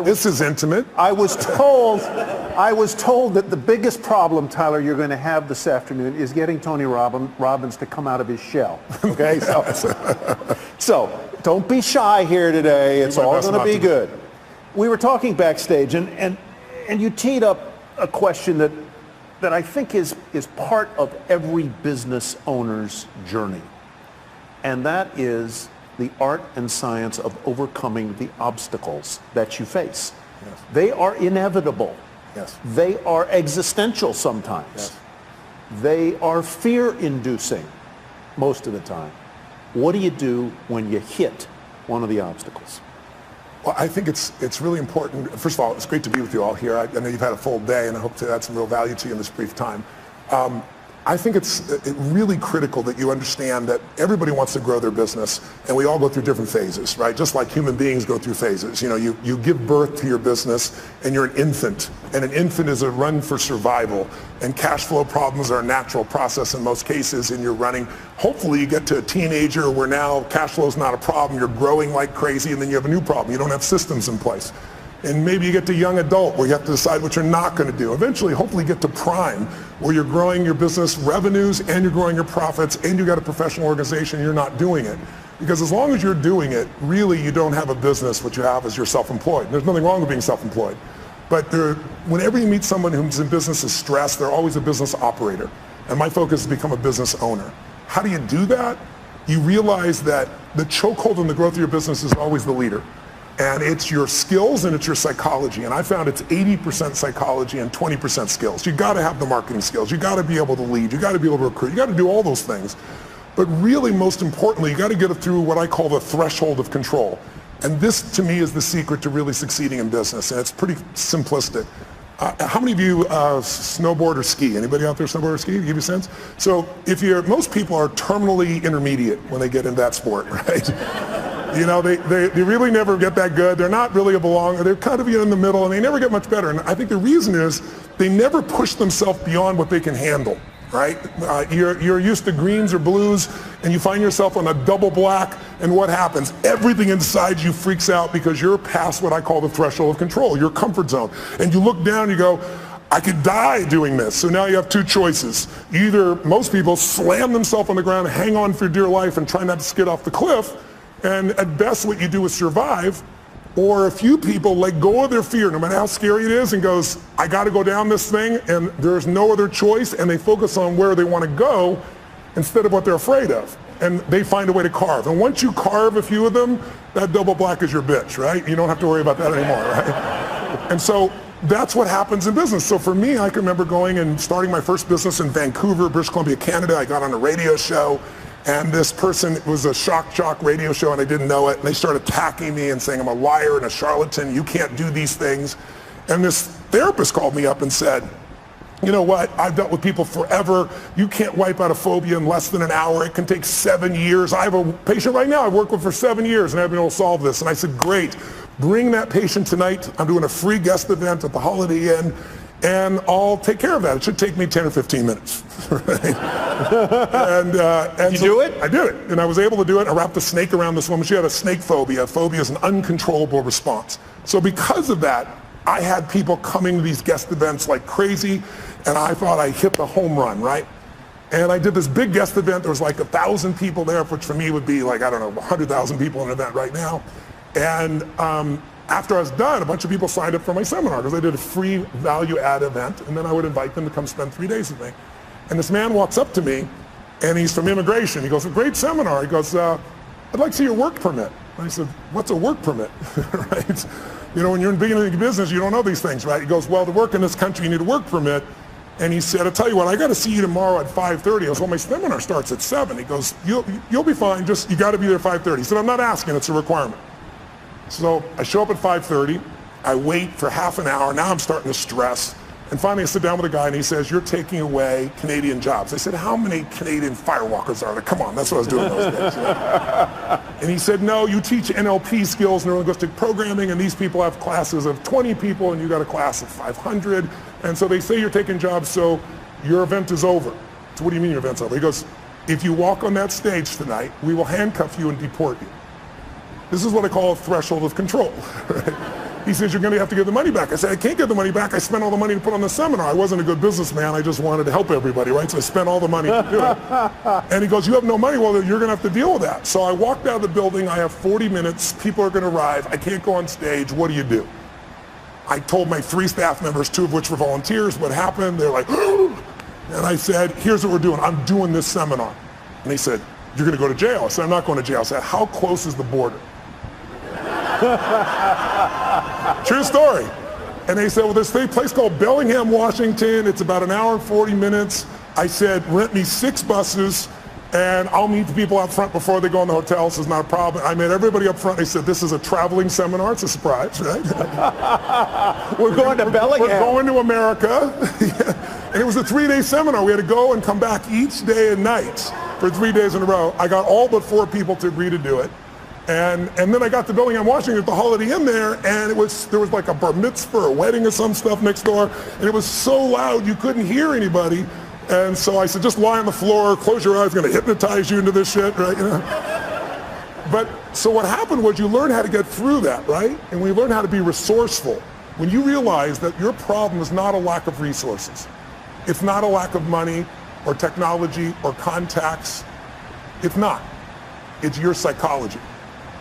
This is intimate. I was told that the biggest problem, Tyler, you're going to have this afternoon is getting Tony Robbins to come out of his shell. Okay, so don't be shy here today. It's all going to be good. We were talking backstage, and you teed up a question that I think is part of every business owner's journey, and that is the art and science of overcoming the obstacles that you face. Yes. They are inevitable. Yes. They are existential sometimes. Yes. They are fear-inducing most of the time. What do you do when you hit one of the obstacles? Well, I think it's really important. First of all, it's great to be with you all here. I know you've had a full day, and I hope to add some real value to you in this brief time. I think it's really critical that you understand that everybody wants to grow their business, and we all go through different phases, right? Just like human beings go through phases. You know, you give birth to your business, and you're an infant, and an infant is a run for survival, and cash flow problems are a natural process in most cases, and you're running. Hopefully you get to a teenager where now cash flow is not a problem, you're growing like crazy, and then you have a new problem. You don't have systems in place. And maybe you get to young adult where you have to decide what you're not going to do. Eventually, hopefully you get to prime where you're growing your business revenues and you're growing your profits and you got a professional organization and you're not doing it. Because as long as you're doing it, really you don't have a business. What you have is you're self-employed. There's nothing wrong with being self-employed. But whenever you meet someone who's in business is stressed, they're always a business operator. And my focus is to become a business owner. How do you do that? You realize that the chokehold in the growth of your business is always the leader. And it's your skills and it's your psychology. And I found it's 80% psychology and 20% skills. You got to have the marketing skills. You got to be able to lead. You got to be able to recruit. You got to do all those things. But really, most importantly, you got to get it through what I call the threshold of control. And this, to me, is the secret to really succeeding in business. And it's pretty simplistic. How many of you snowboard or ski? Anybody out there snowboard or ski? To give you a sense? So most people are terminally intermediate when they get into that sport, right? You know, they really never get that good. They're not really a belonger. They're kind of in the middle, and they never get much better. And I think the reason is they never push themselves beyond what they can handle, right? You're used to greens or blues, and you find yourself on a double black, and what happens? Everything inside you freaks out because you're past what I call the threshold of control, your comfort zone. And you look down, you go, I could die doing this. So now you have two choices. Either most people slam themselves on the ground, hang on for dear life, and try not to skid off the cliff, and at best what you do is survive, or a few people let go of their fear, no matter how scary it is, and goes, I got to go down this thing, and there's no other choice, and they focus on where they want to go instead of what they're afraid of, and they find a way to carve. And once you carve a few of them, that double black is your bitch, right? You don't have to worry about that anymore, right? And so that's what happens in business. So for me, I can remember going and starting my first business in Vancouver, British Columbia, Canada. I got on a radio show. And this person, it was a shock jock radio show, and I didn't know it. And they started attacking me and saying I'm a liar and a charlatan. You can't do these things. And this therapist called me up and said, you know what? I've dealt with people forever. You can't wipe out a phobia in less than an hour. It can take 7 years. I have a patient right now I've worked with for 7 years, and I've been able to solve this. And I said, great. Bring that patient tonight. I'm doing a free guest event at the Holiday Inn, and I'll take care of that. It should take me 10 or 15 minutes. Right? and you do it? I do it. And I was able to do it. I wrapped a snake around this woman. She had a snake phobia. A phobia is an uncontrollable response. So because of that, I had people coming to these guest events like crazy, and I thought I hit the home run, right? And I did this big guest event. There was like 1,000 people there, which for me would be like, I don't know, 100,000 people in an event right now. And after I was done, a bunch of people signed up for my seminar because I did a free value-add event, and then I would invite them to come spend 3 days with me. And this man walks up to me, and he's from immigration. He goes, a great seminar. He goes, I'd like to see your work permit. And I said, what's a work permit? Right? You know, when you're in beginning business, you don't know these things, right? He goes, well, to work in this country, you need a work permit. And he said, I'll tell you what, I got to see you tomorrow at 5:30. I goes, well, my seminar starts at 7. He goes, you'll be fine, just you got to be there at 5:30. He said, I'm not asking, it's a requirement. So I show up at 5:30, I wait for half an hour, now I'm starting to stress. And finally I sit down with a guy and he says, you're taking away Canadian jobs. I said, how many Canadian firewalkers are there? Come on, that's what I was doing those days. And he said, no, you teach NLP skills, neuro-linguistic programming, and these people have classes of 20 people and you got a class of 500. And so they say you're taking jobs, so your event is over. So what do you mean your event's over? He goes, if you walk on that stage tonight, we will handcuff you and deport you. This is what I call a threshold of control. Right? He says, you're going to have to give the money back. I said, I can't give the money back. I spent all the money to put on the seminar. I wasn't a good businessman. I just wanted to help everybody, right? So I spent all the money to do it. And he goes, you have no money? Well, you're going to have to deal with that. So I walked out of the building. I have 40 minutes. People are going to arrive. I can't go on stage. What do you do? I told my 3 staff members, 2 of which were volunteers, what happened. They're like, and I said, here's what we're doing. I'm doing this seminar. And he said, you're going to go to jail. I said, I'm not going to jail. I said, how close is the border? True story. And they said, well, there's a place called Bellingham, Washington. It's about 1 hour and 40 minutes. I said, rent me 6 buses, and I'll meet the people out front before they go in the hotel, so it's not a problem. I met everybody up front. They said, this is a traveling seminar. It's a surprise, right? We're going to Bellingham. We're going to America. And it was a 3-day seminar. We had to go and come back each day and night for 3 days in a row. I got all but 4 people to agree to do it. And then I got to Bellingham, Washington at the Holiday Inn there, and there was like a bar mitzvah or a wedding or some stuff next door, and it was so loud you couldn't hear anybody. And so I said, just lie on the floor, close your eyes, going to hypnotize you into this shit, right? You know? But so what happened was you learn how to get through that, right? And we learn how to be resourceful. When you realize that your problem is not a lack of resources, it's not a lack of money or technology or contacts, it's not. It's your psychology.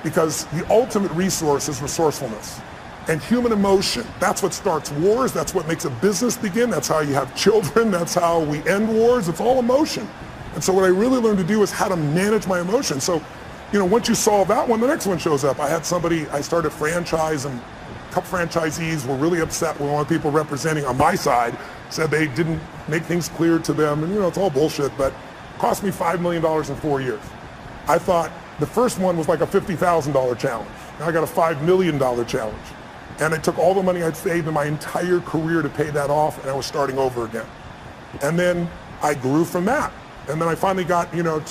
Because the ultimate resource is resourcefulness. And human emotion, that's what starts wars, that's what makes a business begin, that's how you have children, that's how we end wars, it's all emotion. And so what I really learned to do is how to manage my emotions. So, you know, once you solve that one, the next one shows up. I started a franchise, and a couple franchisees were really upset when one of the people representing on my side said they didn't make things clear to them, and you know, it's all bullshit, but it cost me $5 million in 4 years. I thought the first one was like a $50,000 challenge. Now I got a $5 million challenge. And I took all the money I'd saved in my entire career to pay that off, and I was starting over again. And then I grew from that. And then I finally got, you know,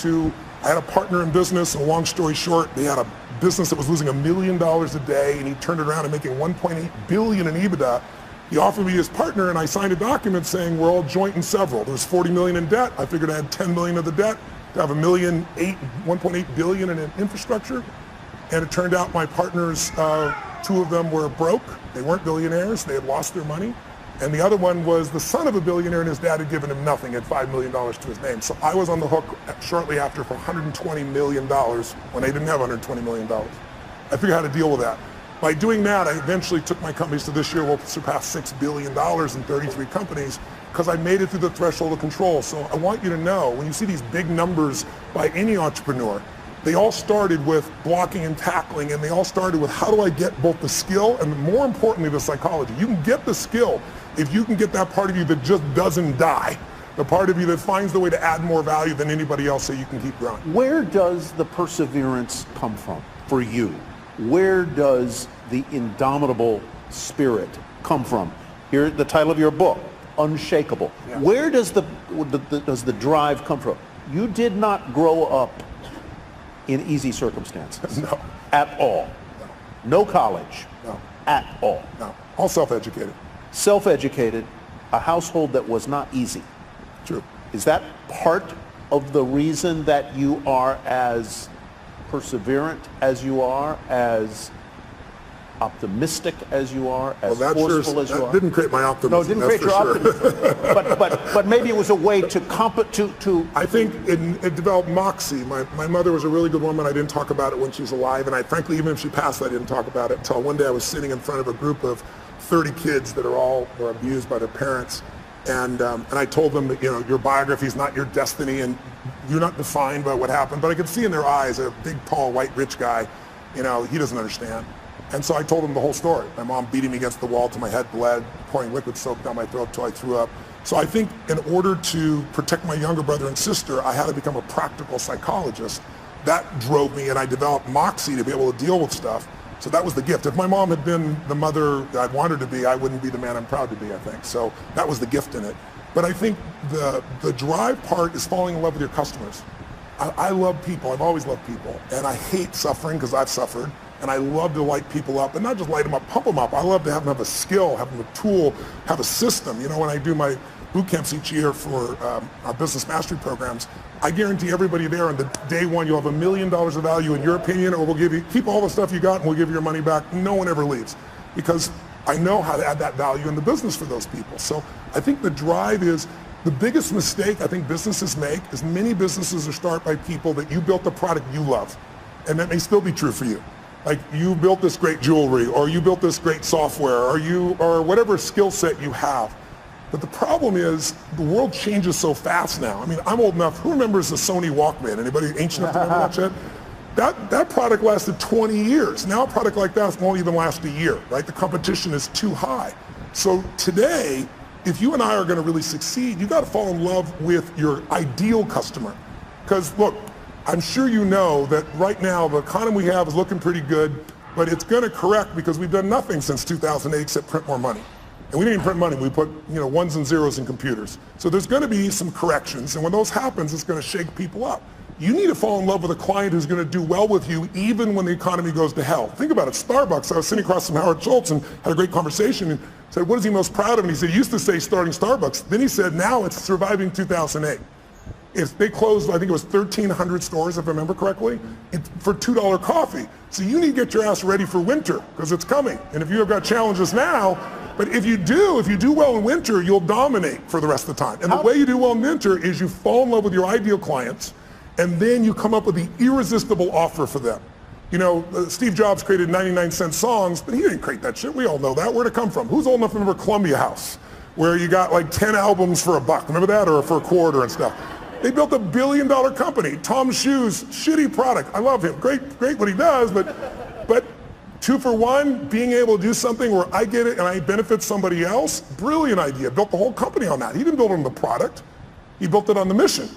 I had a partner in business, and long story short, they had a business that was losing $1 million a day, and he turned it around and making $1.8 billion in EBITDA. He offered me his partner, and I signed a document saying we're all joint and several. There was $40 million in debt. I figured I had $10 million of the debt to have $1.8 billion in infrastructure. And it turned out my partners, 2 of them were broke. They weren't billionaires. They had lost their money. And the other one was the son of a billionaire, and his dad had given him nothing, had $5 million to his name. So I was on the hook shortly after for $120 million when they didn't have $120 million. I figured out how to deal with that. By doing that, I eventually took my companies to this year will surpass $6 billion in 33 companies because I made it through the threshold of control. So I want you to know, when you see these big numbers by any entrepreneur, they all started with blocking and tackling, and they all started with how do I get both the skill and more importantly the psychology. You can get the skill if you can get that part of you that just doesn't die, the part of you that finds the way to add more value than anybody else so you can keep growing. Where does the perseverance come from for you? Where does the indomitable spirit come from? Here, the title of your book, Unshakable. Yeah. Where does the drive come from? You did not grow up in easy circumstances. No. At all. No. No college. No. At all. No. All self-educated. Self-educated, a household that was not easy. True. Is that part of the reason that you are as perseverant as you are, as optimistic as you are, as forceful as you are? That didn't create my optimism. No, it didn't create your optimism. But maybe it was a way to I think it developed moxie. My mother was a really good woman. I didn't talk about it when she was alive, and frankly, even if she passed, I didn't talk about it until one day I was sitting in front of a group of 30 kids that were abused by their parents, and I told them that, you know, your biography is not your destiny, and you're not defined by what happened. But I could see in their eyes, a big, tall, white, rich guy, you know, he doesn't understand. And so I told them the whole story. My mom beating me against the wall till my head bled, pouring liquid soap down my throat till I threw up. So I think in order to protect my younger brother and sister, I had to become a practical psychologist. That drove me, and I developed moxie to be able to deal with stuff. So that was the gift. If my mom had been the mother I'd wanted to be, I wouldn't be the man I'm proud to be, I think. So that was the gift in it. But I think the drive part is falling in love with your customers. I love people. I've always loved people. And I hate suffering because I've suffered. And I love to light people up, and not just light them up, pump them up. I love to have them have a skill, have them a tool, have a system. You know, when I do my boot camps each year for our business mastery programs, I guarantee everybody there on the day one, you'll have $1 million of value in your opinion, or we'll give you, keep all the stuff you got and we'll give you your money back. No one ever leaves. because I know how to add that value in the business for those people. So I think the drive is the biggest mistake I think businesses make is many businesses are started by people that you built a product you love. And that may still be true for you. Like you built this great jewelry, or you built this great software, or whatever skill set you have. But the problem is the world changes so fast now. I mean, I'm old enough. Who remembers the Sony Walkman? Anybody ancient enough to remember that shit? That product lasted 20 years. Now a product like that won't even last a year, right? The competition is too high. So today, if you and I are going to really succeed, you got to fall in love with your ideal customer. Because look, I'm sure you know that right now the economy we have is looking pretty good, but it's going to correct because we've done nothing since 2008 except print more money. And we didn't even print money. We put ones and zeros in computers. So there's going to be some corrections, and when those happens, it's going to shake people up. You need to fall in love with a client who's going to do well with you even when the economy goes to hell. Think about it. Starbucks, I was sitting across from Howard Schultz and had a great conversation and said, what is he most proud of? And he said, he used to say starting Starbucks. Then he said, now it's surviving 2008. If they closed, I think it was 1,300 stores, if I remember correctly, for $2 coffee. So you need to get your ass ready for winter because it's coming. And if you have got challenges now, but if you do well in winter, you'll dominate for the rest of the time. And the way you do well in winter is you fall in love with your ideal clients, and then you come up with the irresistible offer for them. Steve Jobs created 99-cent songs, but he didn't create that shit. We all know that. Where'd it come from? Who's old enough to remember Columbia House, where you got like 10 albums for $1? Remember that? Or for a quarter and stuff. They built $1 billion company. Tom's Shoes, shitty product. I love him. Great what he does, but 2 for 1, being able to do something where I get it and I benefit somebody else, brilliant idea. Built the whole company on that. He didn't build it on the product. He built it on the mission,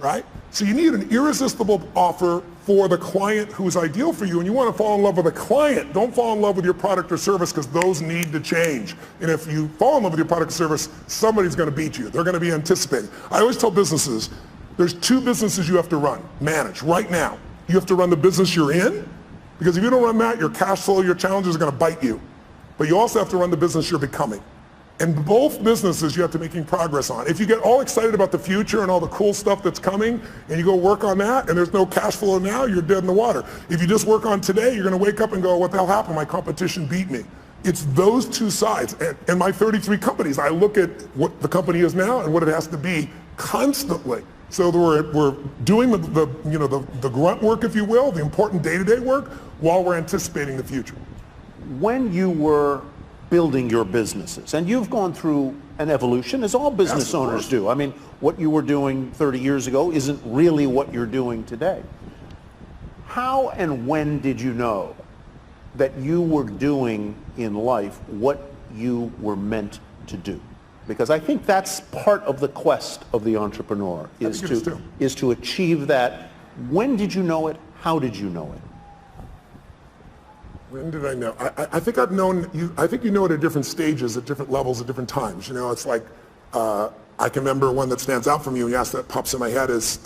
right? So you need an irresistible offer for the client who is ideal for you, and you want to fall in love with a client. Don't fall in love with your product or service because those need to change. And if you fall in love with your product or service, somebody's going to beat you. They're going to be anticipating. I always tell businesses, there's 2 businesses you have to run, manage right now. You have to run the business you're in, because if you don't run that, your cash flow, your challenges are going to bite you. But you also have to run the business you're becoming. And both businesses you have to making progress on. If you get all excited about the future and all the cool stuff that's coming, and you go work on that, and there's no cash flow now, you're dead in the water. If you just work on today, you're going to wake up and go, what the hell happened? My competition beat me. It's those 2 sides. And my 33 companies, I look at what the company is now and what it has to be constantly. So we're doing the grunt work, if you will, the important day-to-day work, while we're anticipating the future. When you were building your businesses, and you've gone through an evolution, as all business owners do. I mean, what you were doing 30 years ago isn't really what you're doing today. How and when did you know that you were doing in life what you were meant to do? Because I think that's part of the quest of the entrepreneur, is to achieve that. When did you know it? How did you know it? When did I know? I think I've known you. I think you know it at different stages, at different levels, at different times. It's like I can remember one that stands out from you. And you asked that pops in my head is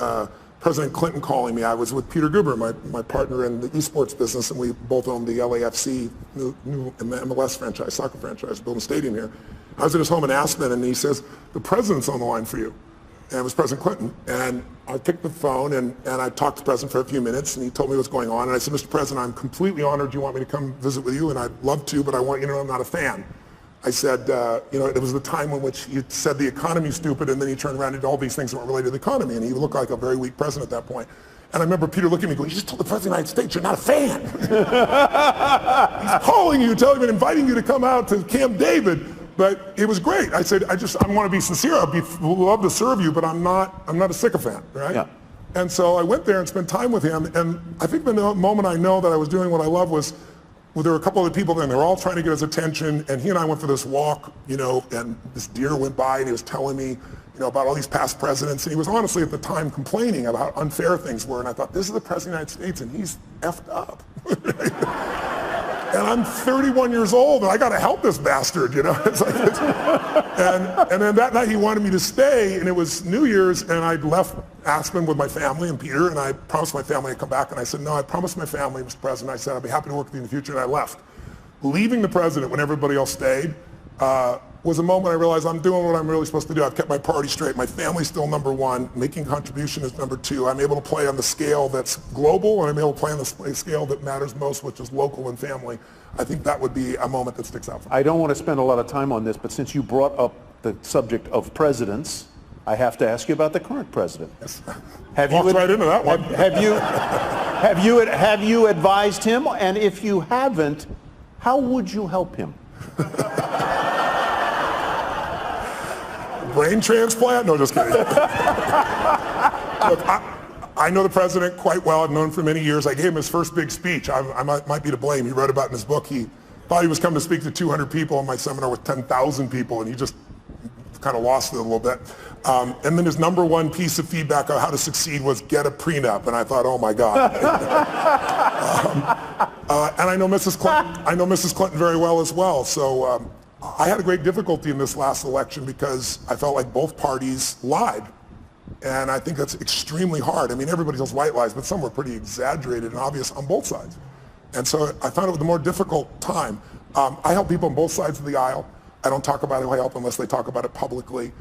President Clinton calling me. I was with Peter Guber, my partner in the esports business, and we both owned the LAFC new MLS franchise, soccer franchise, building a stadium here. I was at his home in Aspen, and he says, "The president's on the line for you." And it was President Clinton. And I picked the phone, and I talked to the president for a few minutes, and he told me what's going on. And I said, "Mr. President, I'm completely honored you want me to come visit with you, and I'd love to, but I want you to know I'm not a fan." I said, it was the time in which you said the economy's stupid, and then he turned around and did all these things that weren't related to the economy, and he looked like a very weak president at that point. And I remember Peter looking at me going, "You just told the President of the United States you're not a fan." He's calling you, telling you, and inviting you to come out to Camp David. But it was great. I said, I want to be sincere. I'd love to serve you, but I'm not a sycophant, right? Yeah. And so I went there and spent time with him. And I think the moment I know that I was doing what I love was, there were a couple of people there, and they were all trying to get his attention. And he and I went for this walk, and this deer went by, and he was telling me, about all these past presidents. And he was honestly at the time complaining about how unfair things were. And I thought, this is the President of the United States, and he's effed up. And I'm 31 years old, and I got to help this bastard, It's like and then that night he wanted me to stay, and it was New Year's, and I'd left Aspen with my family and Peter, and I promised my family I'd come back, and I said, "No, I promised my family, Mr. President." I said, "I'd be happy to work with you in the future," and I left. Leaving the president when everybody else stayed, was a moment I realized I'm doing what I'm really supposed to do. I've kept my priorities straight. My family's still number one. Making contribution is number two. I'm able to play on the scale that's global, and I'm able to play on the scale that matters most, which is local and family. I think that would be a moment that sticks out for me. I don't want to spend a lot of time on this, but since you brought up the subject of presidents, I have to ask you about the current president. Yes. Walked right into that one. Have you advised him? And if you haven't, how would you help him? Brain transplant? No, just kidding. Look, I know the president quite well. I've known him for many years. I gave him his first big speech. I might be to blame. He wrote about it in his book. He thought he was coming to speak to 200 people in my seminar with 10,000 people, and he just kind of lost it a little bit. And then his number one piece of feedback on how to succeed was get a prenup. And I thought, oh my God. And I know Mrs. Clinton. I know Mrs. Clinton very well as well. So I had a great difficulty in this last election because I felt like both parties lied. And I think that's extremely hard. I mean, everybody tells white lies, but some were pretty exaggerated and obvious on both sides. And so I found it was a more difficult time. I help people on both sides of the aisle. I don't talk about who I help unless they talk about it publicly.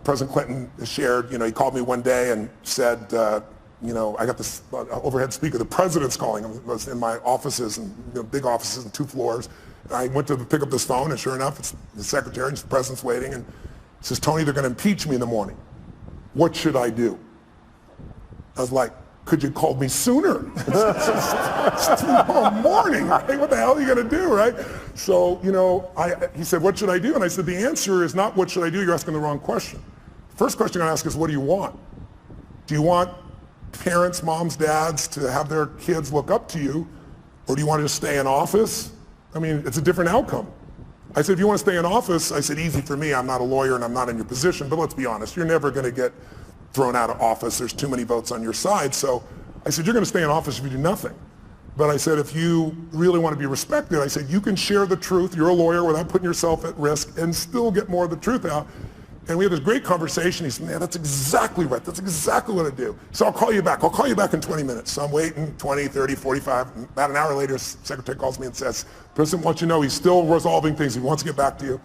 President Clinton shared, he called me one day and said, I got this overhead speaker, the president's calling. I was in my offices, and big offices and 2 floors. And I went to pick up this phone, and sure enough, it's the secretary, and the president's waiting, and he says, Tony, they're going to impeach me in the morning. What should I do? I was like, could you call me sooner? It's tomorrow morning, right? What the hell are you going to do, right? So, he said, what should I do? And I said, the answer is not what should I do, you're asking the wrong question. First question I ask is, what do you want? Do you want parents, moms, dads to have their kids look up to you, or do you want to just stay in office? I mean, it's a different outcome. I said, if you want to stay in office, I said, easy for me, I'm not a lawyer and I'm not in your position, but let's be honest, you're never going to get thrown out of office. There's too many votes on your side. So I said, you're going to stay in office if you do nothing. But I said, if you really want to be respected, I said, you can share the truth, you're a lawyer, without putting yourself at risk and still get more of the truth out. And we had this great conversation. He said, man, that's exactly right. That's exactly what I do. So I'll call you back. I'll call you back in 20 minutes. So I'm waiting 20, 30, 45. About an hour later, the secretary calls me and says, President wants you to know he's still resolving things. He wants to get back to you.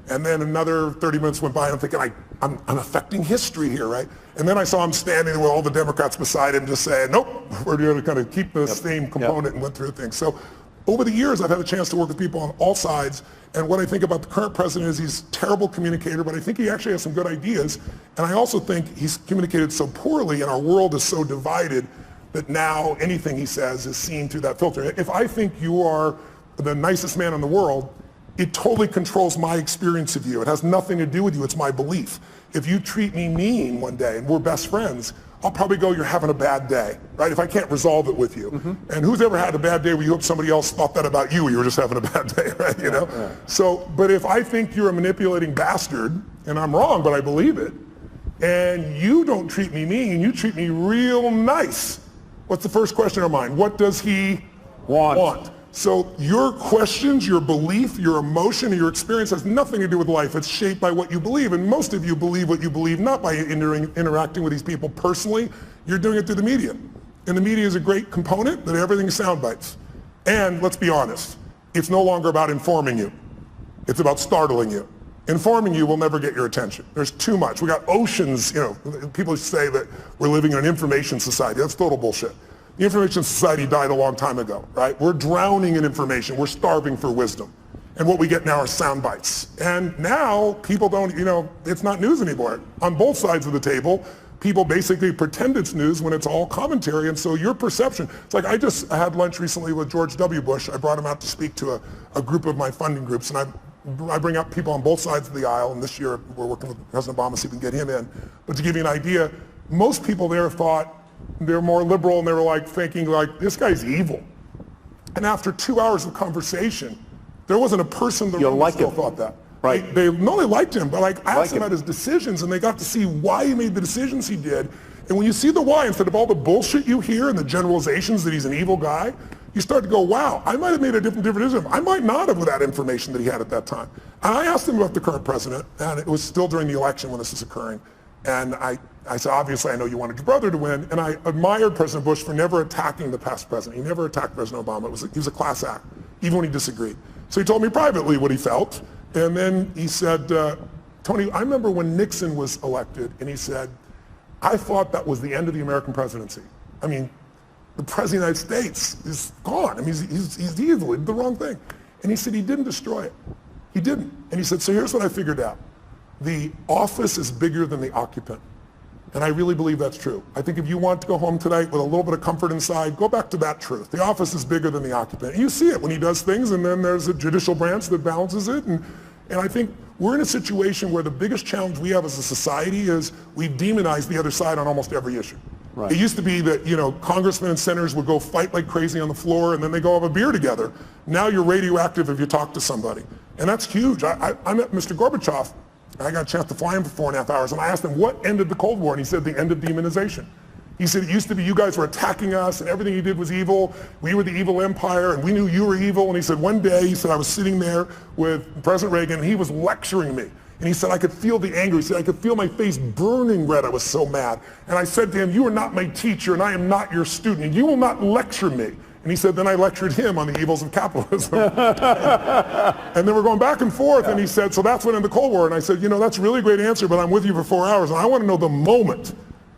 And then another 30 minutes went by, and I'm thinking, I'm affecting history here, right? And then I saw him standing there with all the Democrats beside him just saying, nope, we're going to kind of keep the same component and went through things. So over the years, I've had a chance to work with people on all sides. And what I think about the current president is he's a terrible communicator, but I think he actually has some good ideas. And I also think he's communicated so poorly, and our world is so divided that now anything he says is seen through that filter. If I think you are the nicest man in the world, it totally controls my experience of you. It has nothing to do with you. It's my belief. If you treat me mean one day and we're best friends, I'll probably go, you're having a bad day, right? If I can't resolve it with you. Mm-hmm. And who's ever had a bad day where you hope somebody else thought that about you, you were just having a bad day, right? Yeah. So, but if I think you're a manipulating bastard, and I'm wrong, but I believe it, and you don't treat me mean, you treat me real nice, what's the first question in our mind? What does he want? So your questions, your belief, your emotion, and your experience has nothing to do with life. It's shaped by what you believe. And most of you believe what you believe not by interacting with these people personally. You're doing it through the media. And the media is a great component, but everything is sound bites. And let's be honest, it's no longer about informing you. It's about startling you. Informing you will never get your attention. There's too much. We got oceans, people say that we're living in an information society. That's total bullshit. The information society died a long time ago, right? We're drowning in information. We're starving for wisdom. And what we get now are sound bites. And now people don't, it's not news anymore. On both sides of the table, people basically pretend it's news when it's all commentary. And so your perception, it's like I had lunch recently with George W. Bush. I brought him out to speak to a group of my funding groups. And I bring out people on both sides of the aisle. And this year we're working with President Obama to see if we can get him in. But to give you an idea, most people there thought, they're more liberal, and they were thinking this guy's evil. And after 2 hours of conversation, there wasn't a person that still thought that. Right. They liked him, but I asked him about his decisions, and they got to see why he made the decisions he did. And when you see the why, instead of all the bullshit you hear and the generalizations that he's an evil guy, you start to go, wow, I might have made a different decision. I might not have with that information that he had at that time. And I asked him about the current president, and it was still during the election when this was occurring. And I said, obviously, I know you wanted your brother to win. And I admired President Bush for never attacking the past president. He never attacked President Obama. He was a class act, even when he disagreed. So he told me privately what he felt. And then he said, Tony, I remember when Nixon was elected, and he said, I thought that was the end of the American presidency. I mean, the President of the United States is gone. I mean, he's evil, he did the wrong thing. And he said he didn't destroy it. He didn't. And he said, so here's what I figured out. The office is bigger than the occupant. And I really believe that's true. I think if you want to go home tonight with a little bit of comfort inside, go back to that truth. The office is bigger than the occupant. And you see it when he does things, and then there's a judicial branch that balances it. And I think we're in a situation where the biggest challenge we have as a society is we've demonized the other side on almost every issue. Right. It used to be that, congressmen and senators would go fight like crazy on the floor, and then they go have a beer together. Now you're radioactive if you talk to somebody. And that's huge. I met Mr. Gorbachev. I got a chance to fly him for 4.5 hours, and I asked him what ended the Cold War, and he said the end of demonization. He said it used to be you guys were attacking us, and everything you did was evil. We were the evil empire, and we knew you were evil. And he said one day, he said, I was sitting there with President Reagan, and he was lecturing me. And he said, I could feel the anger. He said, I could feel my face burning red. I was so mad. And I said to him, you are not my teacher, and I am not your student, and you will not lecture me. And he said, then I lectured him on the evils of capitalism. And then we're going back and forth, and he said, so that's when in the Cold War. And I said, that's a really great answer, but I'm with you for 4 hours, and I want to know the moment.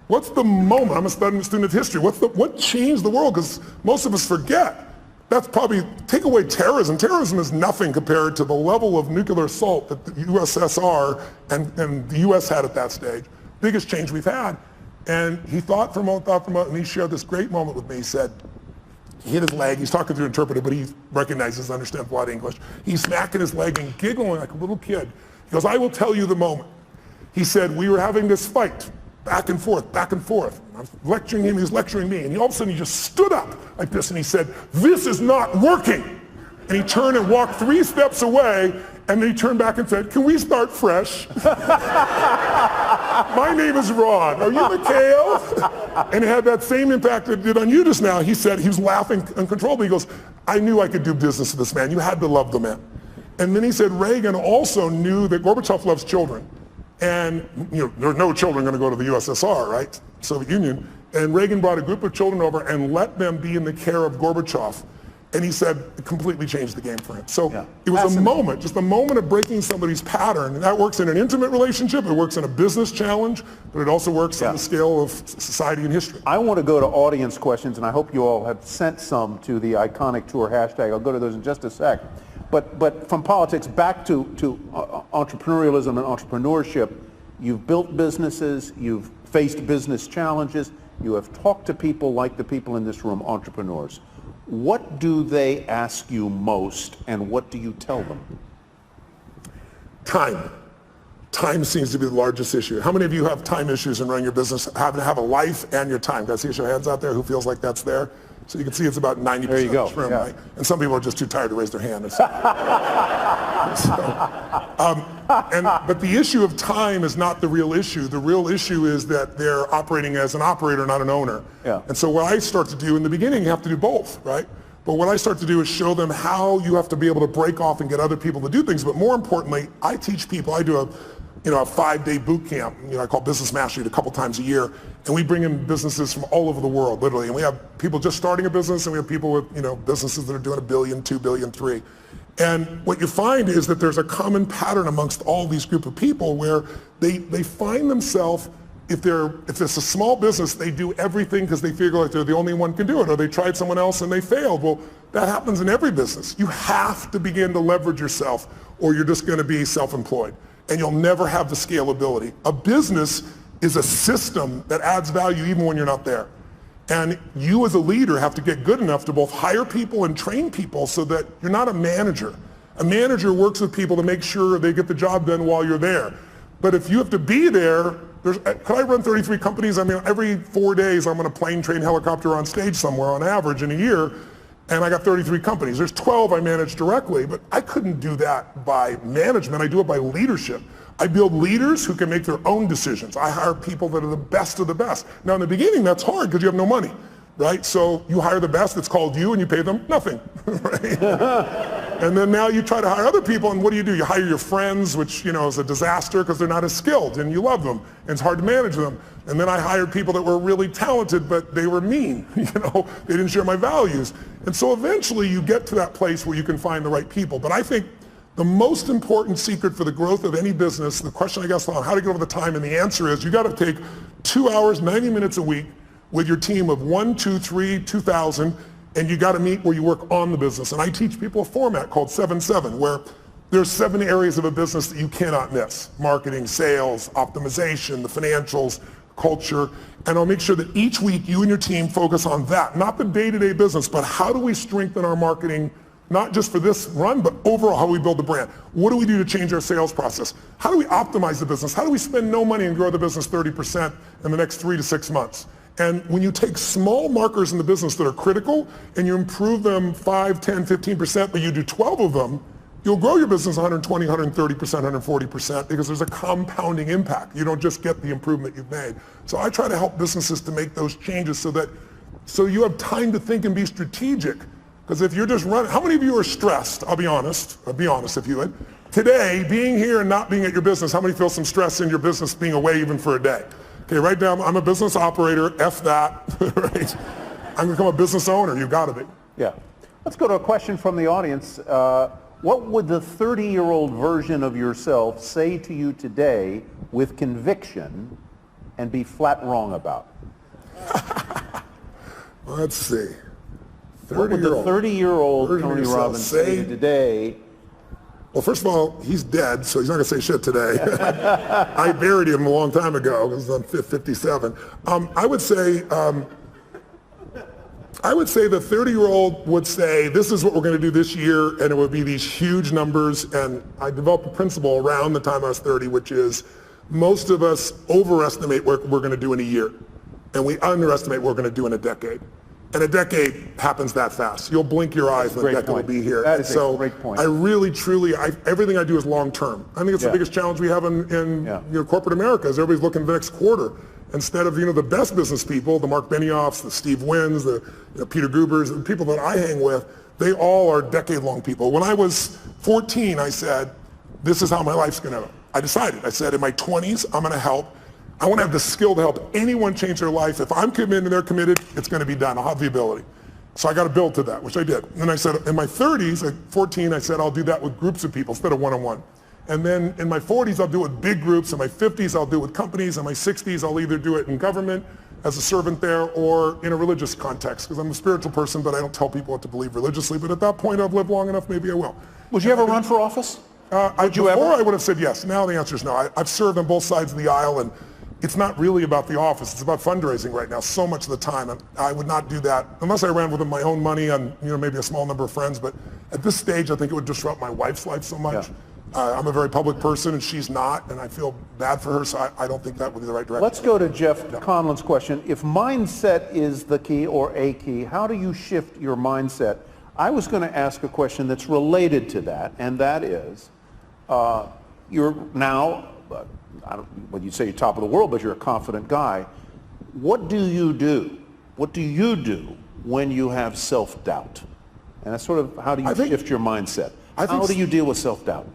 What's the moment? I'm a student of history. What changed the world? Because most of us forget. That's probably, take away terrorism. Terrorism is nothing compared to the level of nuclear assault that the USSR and the US had at that stage. Biggest change we've had. And he thought for a moment, and he shared this great moment with me. He said, he hit his leg, he's talking through an interpreter, but he recognizes, understands a lot of English. He's smacking his leg and giggling like a little kid. He goes, I will tell you the moment. He said, we were having this fight, back and forth, back and forth. I was lecturing him, he was lecturing me, and all of a sudden he just stood up like this, and he said, this is not working. And he turned and walked 3 steps away, and then he turned back and said, can we start fresh? My name is Ron. Are you Mikhail? And it had that same impact it did on you just now. He said, he was laughing uncontrollably. He goes, I knew I could do business with this man. You had to love the man. And then he said, Reagan also knew that Gorbachev loves children. And there's no children going to go to the USSR, right? Soviet Union. And Reagan brought a group of children over and let them be in the care of Gorbachev. And he said it completely changed the game for him. So it was a moment, just a moment of breaking somebody's pattern. And that works in an intimate relationship, it works in a business challenge, but it also works on the scale of society and history. I want to go to audience questions, and I hope you all have sent some to the Iconic Tour hashtag. I'll go to those in just a sec. But from politics back to entrepreneurialism and entrepreneurship, you've built businesses, you've faced business challenges, you have talked to people like the people in this room, entrepreneurs. What do they ask you most, and what do you tell them? Time. Time seems to be the largest issue. How many of you have time issues in running your business, having to have a life and your time? Guys, see your hands out there who feels like that's there? So you can see it's about 90% of this room, right? And some people are just too tired to raise their hand. But the issue of time is not the real issue. The real issue is that they're operating as an operator, not an owner. And so what I start to do, in the beginning, you have to do both, right? But what I start to do is show them how you have to be able to break off and get other people to do things. But more importantly, I teach people, I do a 5-day boot camp, I call Business Mastery, a couple times a year, and we bring in businesses from all over the world, literally. And we have people just starting a business, and we have people with, businesses that are doing $1 billion, $2 billion, $3 billion. And what you find is that there's a common pattern amongst all these group of people where they find themselves, if it's a small business, they do everything because they feel like they're the only one who can do it, or they tried someone else and they failed. Well, that happens in every business. You have to begin to leverage yourself, or you're just going to be self-employed, and you'll never have the scalability. A business is a system that adds value even when you're not there. And you as a leader have to get good enough to both hire people and train people so that you're not a manager. A manager works with people to make sure they get the job done while you're there. But if you have to be there, could I run 33 companies? I mean, every 4 days I'm on a plane, train, helicopter on stage somewhere on average in a year, and I got 33 companies. There's 12 I manage directly, but I couldn't do that by management. I do it by leadership. I build leaders who can make their own decisions. I hire people that are the best of the best. Now in the beginning, that's hard because you have no money, right? So you hire the best, it's called you, and you pay them nothing, right? And then now you try to hire other people, and what do? You hire your friends, which is a disaster because they're not as skilled, and you love them, and it's hard to manage them. And then I hired people that were really talented, but they were mean, they didn't share my values. And so eventually you get to that place where you can find the right people. But I think The most important secret for the growth of any business, the question I guess on how to get over the time, and the answer is you got to take 2 hours, 90 minutes a week with your team of 1, 2, 3, 2,000, and you got to meet where you work on the business. And I teach people a format called 7-7, where there's 7 areas of a business that you cannot miss: marketing, sales, optimization, the financials, culture. And I'll make sure that each week you and your team focus on that, not the day-to-day business, but how do we strengthen our marketing, not just for this run, but overall how do we build the brand? What do we do to change our sales process? How do we optimize the business? How do we spend no money and grow the business 30% in the next 3 to 6 months? And when you take small markers in the business that are critical and you improve them 5, 10, 15%, but you do 12 of them, you'll grow your business 120, 130%, 140% because there's a compounding impact. You don't just get the improvement you've made. So I try to help businesses to make those changes so you have time to think and be strategic. Because if you're just running, how many of you are stressed? I'll be honest if you would. Today, being here and not being at your business, how many feel some stress in your business being away even for a day? Okay, write down, I'm a business operator, F that, right? I'm gonna become a business owner, you gotta be. Yeah. Let's go to a question from the audience. What would the 30-year-old version of yourself say to you today with conviction and be flat wrong about? Let's see. What would the 30-year-old Tony Robbins say to you today? Well, first of all, he's dead, so he's not going to say shit today. I buried him a long time ago because I'm 57. I would say the 30-year-old would say, this is what we're going to do this year, and it would be these huge numbers. And I developed a principle around the time I was 30, which is most of us overestimate what we're going to do in a year, and we underestimate what we're going to do in a decade. And a decade happens that fast. You'll blink your eyes and a decade will be here. That is a great point. I really, truly, everything I do is long term. I think it's the biggest challenge we have in corporate America is everybody's looking at the next quarter. Instead of the best business people, the Mark Benioffs, the Steve Wynn's, the Peter Guber's, the people that I hang with, they all are decade-long people. When I was 14, I said, this is how my life's going to. I decided. I said, in my 20s, I'm going to help. I want to have the skill to help anyone change their life. If I'm committed and they're committed, it's going to be done. I'll have the ability. So I got to build to that, which I did. And then I said, in my 30s, at 14, I said, I'll do that with groups of people instead of one-on-one. And then in my 40s, I'll do it with big groups. In my 50s, I'll do it with companies. In my 60s, I'll either do it in government as a servant there or in a religious context, because I'm a spiritual person, but I don't tell people what to believe religiously. But at that point, I've lived long enough, maybe I will. Would you ever run for office? Before I would have said yes. Now the answer is no. I've served on both sides of the aisle, and it's not really about the office. It's about fundraising right now so much of the time. And I would not do that unless I ran with my own money and maybe a small number of friends. But at this stage, I think it would disrupt my wife's life so much. Yeah. I'm a very public person and she's not, and I feel bad for her, so I don't think that would be the right direction. Let's go to Jeff Conlon's question. If mindset is the key or a key, how do you shift your mindset? I was going to ask a question that's related to that, and that is, you're now, well, you say you're top of the world, but you're a confident guy. What do you do? What do you do when you have self-doubt? And that's sort of, how do you shift your mindset? How do you deal with self-doubt?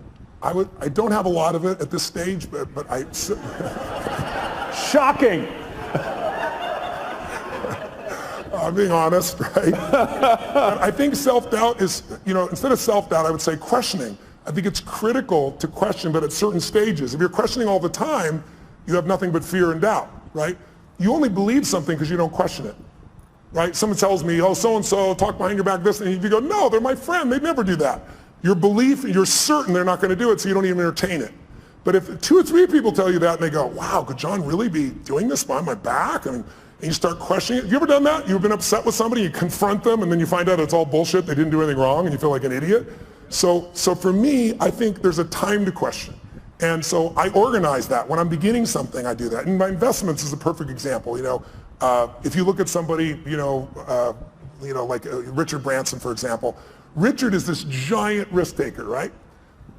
I don't have a lot of it at this stage, but I... Shocking! I'm being honest, right? I think self-doubt is, instead of self-doubt, I would say questioning. I think it's critical to question, but at certain stages. If you're questioning all the time, you have nothing but fear and doubt, right? You only believe something because you don't question it, right? Someone tells me, oh, so-and-so, talk behind your back this, and you go, no, they're my friend, they'd never do that. Your belief, you're certain they're not going to do it, so you don't even entertain it. But if 2 or 3 people tell you that, and they go, wow, could John really be doing this behind my back? And you start questioning it. Have you ever done that? You've been upset with somebody, you confront them, and then you find out it's all bullshit, they didn't do anything wrong, and you feel like an idiot? So for me, I think there's a time to question. And so I organize that. When I'm beginning something, I do that. And my investments is a perfect example. If you look at somebody, like Richard Branson, for example. Richard is this giant risk taker, right?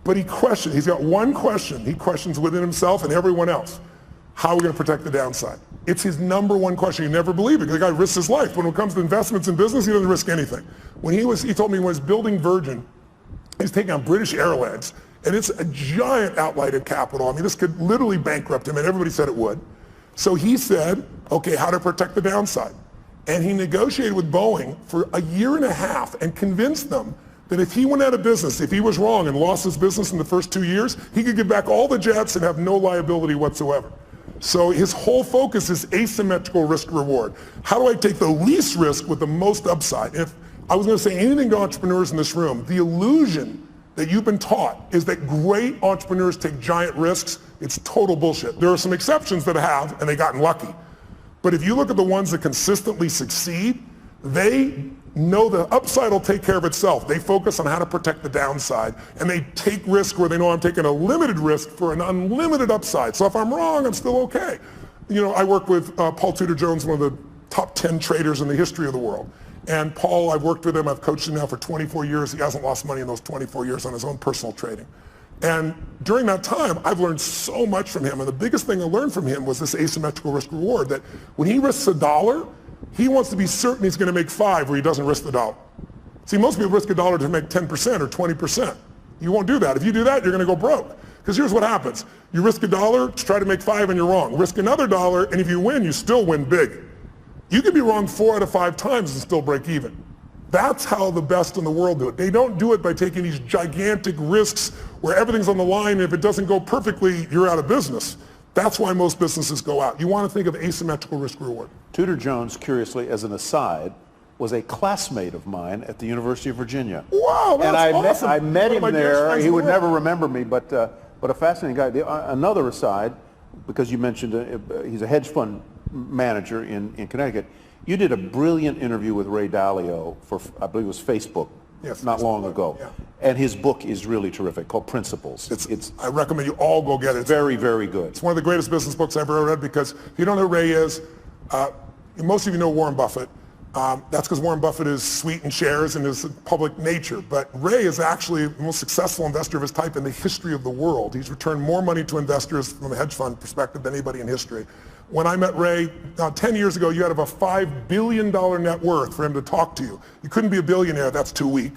But he's got one question. He questions within himself and everyone else. How are we going to protect the downside? It's his number one question. You never believe it. The guy risks his life. When it comes to investments in business, he doesn't risk anything. He told me when he was building Virgin, he's taking on British Airlines, and it's a giant outlay of capital. I mean, this could literally bankrupt him, and everybody said it would. So he said, okay, how to protect the downside? And he negotiated with Boeing for 1.5 years and convinced them that if he went out of business, if he was wrong and lost his business in the first 2 years, he could give back all the jets and have no liability whatsoever. So his whole focus is asymmetrical risk reward. How do I take the least risk with the most upside? If I was going to say anything to entrepreneurs in this room, the illusion that you've been taught is that great entrepreneurs take giant risks. It's total bullshit. There are some exceptions that have, and they've gotten lucky. But if you look at the ones that consistently succeed, they know the upside will take care of itself. They focus on how to protect the downside, and they take risk where they know I'm taking a limited risk for an unlimited upside. So if I'm wrong, I'm still okay. You know, I work with Paul Tudor Jones, one of the top 10 traders in the history of the world. And Paul, I've worked with him, I've coached him now for 24 years. He hasn't lost money in those 24 years on his own personal trading. And during that time, I've learned so much from him. And the biggest thing I learned from him was this asymmetrical risk reward, that when he risks $1, he wants to be certain he's going to make 5 where he doesn't risk the dollar. See, most people risk $1 to make 10% or 20%. You won't do that. If you do that, you're going to go broke. Because here's what happens. You risk $1 to try to make 5 and you're wrong. Risk another $1 and if you win, you still win big. You could be wrong 4 out of 5 times and still break even. That's how the best in the world do it. They don't do it by taking these gigantic risks where everything's on the line, and if it doesn't go perfectly, you're out of business. That's why most businesses go out. You want to think of asymmetrical risk reward. Tudor Jones, curiously, as an aside, was a classmate of mine at the University of Virginia. Wow, that's awesome. I met him there. He would never remember me, but a fascinating guy. Another aside, because you mentioned he's a hedge fund manager in Connecticut. You did a brilliant interview with Ray Dalio for, I believe it was Facebook, not long ago. Yeah. And his book is really terrific, called Principles. I recommend you all go get it. It's very, very good. It's one of the greatest business books I've ever read, because if you don't know who Ray is, most of you know Warren Buffett. That's because Warren Buffett is sweet in shares and is public nature. But Ray is actually the most successful investor of his type in the history of the world. He's returned more money to investors from a hedge fund perspective than anybody in history. When I met Ray 10 years ago, you had to have a $5 billion net worth for him to talk to you. You couldn't be a billionaire, that's too weak.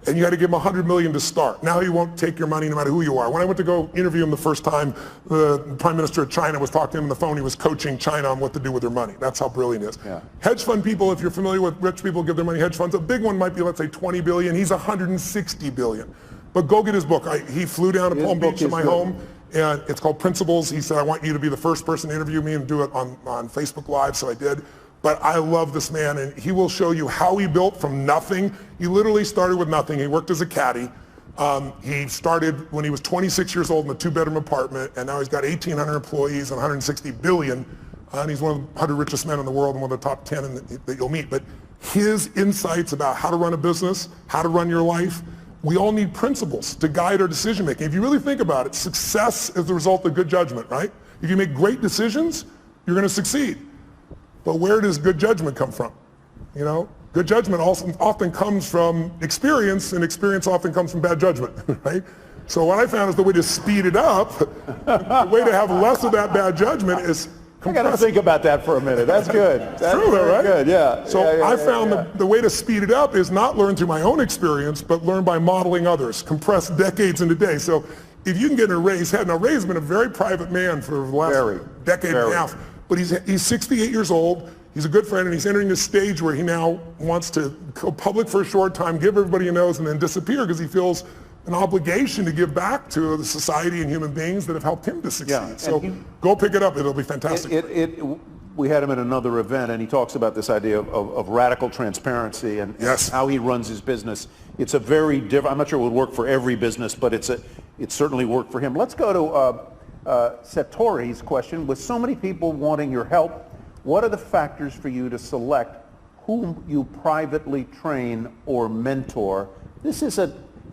And you had to give him $100 million to start. Now he won't take your money no matter who you are. When I went to go interview him the first time, the Prime Minister of China was talking to him on the phone. He was coaching China on what to do with their money. That's how brilliant he is. Yeah. Hedge fund people, if you're familiar with rich people give their money hedge funds, a big one might be, let's say, 20 billion. He's 160 billion. But go get his book. He flew down to Palm Beach to my home, and it's called Principles. He said, I want you to be the first person to interview me and do it on Facebook Live, so I did. But I love this man, and he will show you how he built from nothing. He literally started with nothing. He worked as a caddy. He started when he was 26 years old in a 2-bedroom apartment, and now he's got 1,800 employees and 160 billion. And he's one of the 100 richest men in the world and one of the top 10 that you'll meet. But his insights about how to run a business, how to run your life, we all need principles to guide our decision making. If you really think about it, success is the result of good judgment, right? If you make great decisions, you're going to succeed. But where does good judgment come from? You know, good judgment often comes from experience, and experience often comes from bad judgment, right? So what I found is the way to speed it up, the way to have less of that bad judgment is I got to think about that for a minute. That's good. That's true, though, right? Good, yeah. So I found the way to speed it up is not learn through my own experience, but learn by modeling others, compress decades into days. So if you can get in Ray's head, now Ray's been a very private man for the last decade and a half. But he's 68 years old, he's a good friend, and he's entering this stage where he now wants to go public for a short time, give everybody he knows, and then disappear because he feels an obligation to give back to the society and human beings that have helped him to succeed. Yeah, so go pick it up, it'll be fantastic. We had him at another event, and he talks about this idea of radical transparency and how he runs his business. It's a very different, I'm not sure it would work for every business, but it certainly worked for him. Let's go to Satori's question. With so many people wanting your help, what are the factors for you to select whom you privately train or mentor?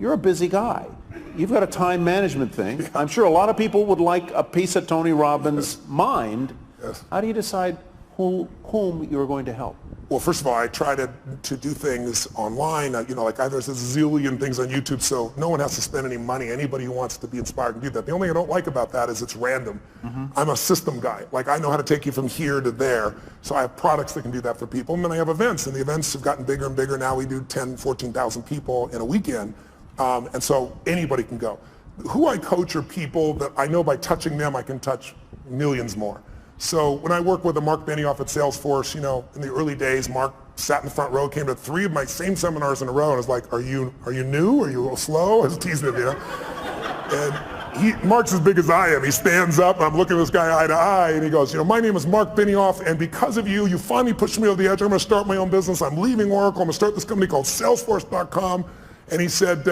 You're a busy guy. You've got a time management thing. I'm sure a lot of people would like a piece of Tony Robbins' mind. Yes. How do you decide whom you're going to help? Well, first of all, I try to do things online. Like there's a zillion things on YouTube, so no one has to spend any money. Anybody who wants to be inspired can do that. The only thing I don't like about that is it's random. Mm-hmm. I'm a system guy. Like I know how to take you from here to there, so I have products that can do that for people. And then I have events, and the events have gotten bigger and bigger. Now we do 10, 14,000 people in a weekend, and so anybody can go. Who I coach are people that I know by touching them I can touch millions more. So when I worked with Mark Benioff at Salesforce, in the early days, Mark sat in the front row, came to 3 of my same seminars in a row, and was like, are you new? Are you a little slow? I was teasing him, And Mark's as big as I am. He stands up, and I'm looking at this guy eye to eye, and he goes, my name is Mark Benioff, and because of you, you finally pushed me over the edge. I'm going to start my own business. I'm leaving Oracle. I'm going to start this company called Salesforce.com. And he said,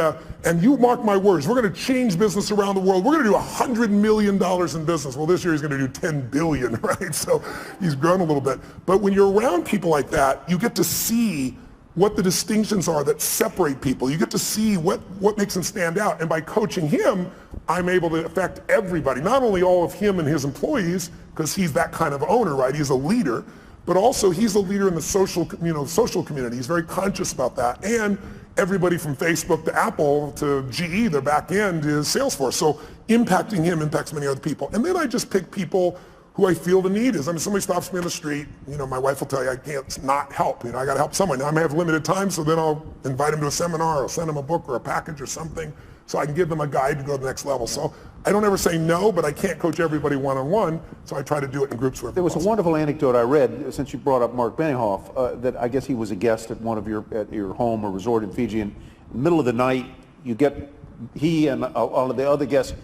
and you mark my words, we're going to change business around the world. We're going to do $100 million in business. Well, this year he's going to do 10 billion, right? So he's grown a little bit. But when you're around people like that, you get to see what the distinctions are that separate people. You get to see what makes them stand out. And by coaching him, I'm able to affect everybody, not only all of him and his employees, because he's that kind of owner, right? He's a leader, but also he's a leader in the social community. He's very conscious about that. And everybody from Facebook to Apple to GE, their back end is Salesforce. So impacting him impacts many other people. And then I just pick people who I feel the need is. I mean, somebody stops me on the street, my wife will tell you I can't not help. I got to help someone. Now I may have limited time, so then I'll invite them to a seminar or send them a book or a package or something so I can give them a guide to go to the next level. So I don't ever say no, but I can't coach everybody one-on-one, so I try to do it in groups where there was a wonderful anecdote I read, since you brought up Mark Benioff, that I guess he was a guest at at your home or resort in Fiji, and in the middle of the night, you get he and all of the other guests.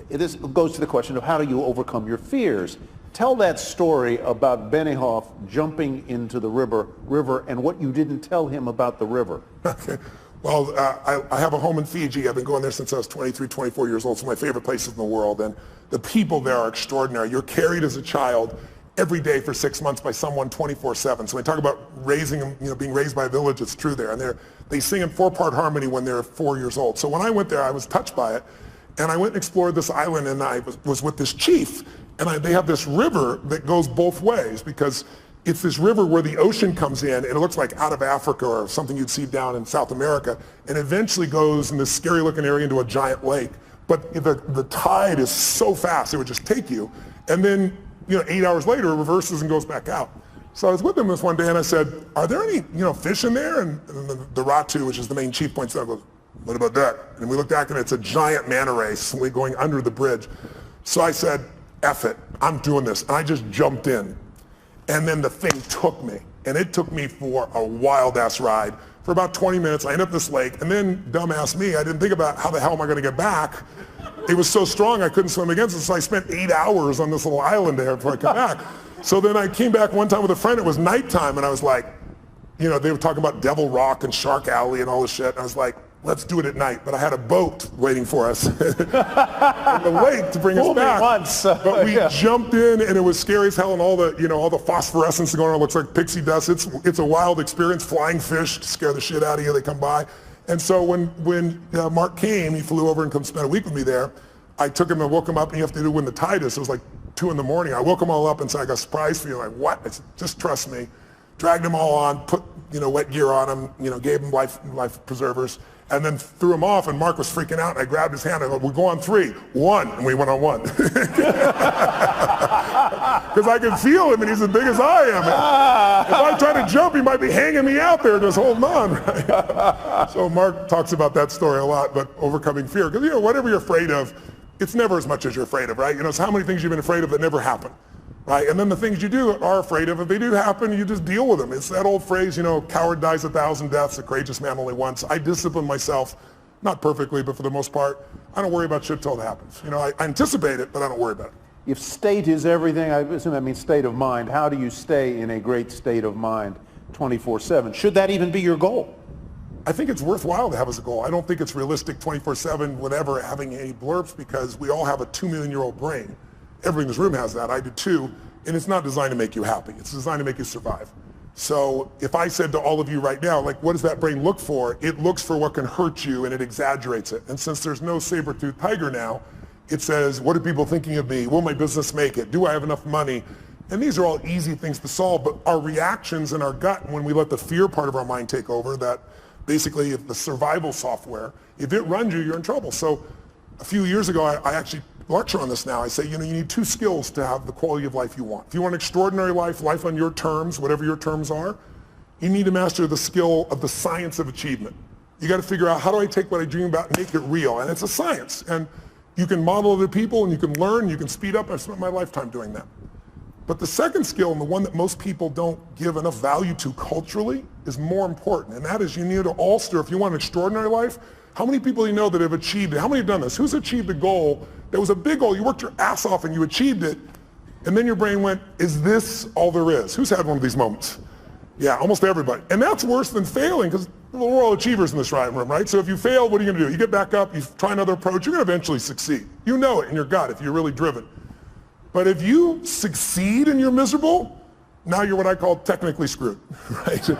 This goes to the question of how do you overcome your fears. Tell that story about Benioff jumping into the river and what you didn't tell him about the river. Okay. Well, I have a home in Fiji. I've been going there since I was 23, 24 years old. It's one of my favorite places in the world. And the people there are extraordinary. You're carried as a child every day for 6 months by someone 24/7. So when we talk about raising them, being raised by a village, it's true there. And they sing in 4-part harmony when they're 4 years old. So when I went there, I was touched by it. And I went and explored this island, and I was with this chief. And they have this river that goes both ways, because it's this river where the ocean comes in, and it looks like out of Africa or something you'd see down in South America, and eventually goes in this scary looking area into a giant lake. But the tide is so fast, it would just take you. And then, 8 hours later, it reverses and goes back out. So I was with him this one day, and I said, are there any, fish in there? And the Ratu, which is the main chief, points out, goes, what about that? And we looked back, and it's a giant manta ray going under the bridge. So I said, F it, I'm doing this. And I just jumped in. And then the thing took me. And it took me for a wild-ass ride. For about 20 minutes, I ended up in this lake. And then, dumbass me, I didn't think about how the hell am I going to get back. It was so strong I couldn't swim against it. So I spent 8 hours on this little island there before I came back. So then I came back one time with a friend. It was nighttime. And I was like, they were talking about Devil Rock and Shark Alley and all this shit. And I was like, let's do it at night. But I had a boat waiting for us in the lake to bring us back. But we jumped in, and it was scary as hell, and all the phosphorescence going on. It looks like pixie dust. It's a wild experience. Flying fish scare the shit out of you. They come by. And so when Mark came, he flew over and come spend a week with me there. I took him and woke him up, and you have to do when the tide is. It was like 2 in the morning. I woke them all up and said, I got a surprise for you. Like, what? I said, just trust me. Dragged them all on, put wet gear on them, gave them life preservers, and then threw him off, and Mark was freaking out, and I grabbed his hand. I go, we'll go on 3. 1, and we went on 1. Because I can feel him, and he's as big as I am. If I try to jump, he might be hanging me out there just holding on. Right? So Mark talks about that story a lot, but overcoming fear. Because, whatever you're afraid of, it's never as much as you're afraid of, right? It's how many things you've been afraid of that never happen. Right? And then the things you are afraid of, if they do happen, you just deal with them. It's that old phrase, coward dies 1,000 deaths, a courageous man only once. I discipline myself, not perfectly, but for the most part, I don't worry about shit till it happens. I anticipate it, but I don't worry about it. If state is everything, I assume that means state of mind. How do you stay in a great state of mind 24/7? Should that even be your goal? I think it's worthwhile to have as a goal. I don't think it's realistic 24/7 whenever having any blurbs, because we all have a 2-million-year-old brain. Everybody in this room has that. I do too. And it's not designed to make you happy. It's designed to make you survive. So if I said to all of you right now, what does that brain look for? It looks for what can hurt you, and it exaggerates it. And since there's no saber-toothed tiger now, it says, what are people thinking of me? Will my business make it? Do I have enough money? And these are all easy things to solve, but our reactions in our gut, when we let the fear part of our mind take over, that basically if the survival software, if it runs you, you're in trouble. So a few years ago, I actually lecture on this now. I say, you need 2 skills to have the quality of life you want. If you want an extraordinary life on your terms, whatever your terms are, you need to master the skill of the science of achievement. You got to figure out, how do I take what I dream about and make it real? And it's a science. And you can model other people, and you can learn, you can speed up. I've spent my lifetime doing that. But the second skill, and the one that most people don't give enough value to culturally, is more important. And that is you need to alter, if you want an extraordinary life, how many people you know that have achieved it? How many have done this? Who's achieved a goal that was a big goal? You worked your ass off and you achieved it, and then your brain went, is this all there is? Who's had one of these moments? Yeah, almost everybody. And that's worse than failing, because we're all achievers in this room, right? So if you fail, what are you going to do? You get back up, you try another approach, you're going to eventually succeed. You know it in your gut if you're really driven. But if you succeed and you're miserable, now you're what I call technically screwed, right?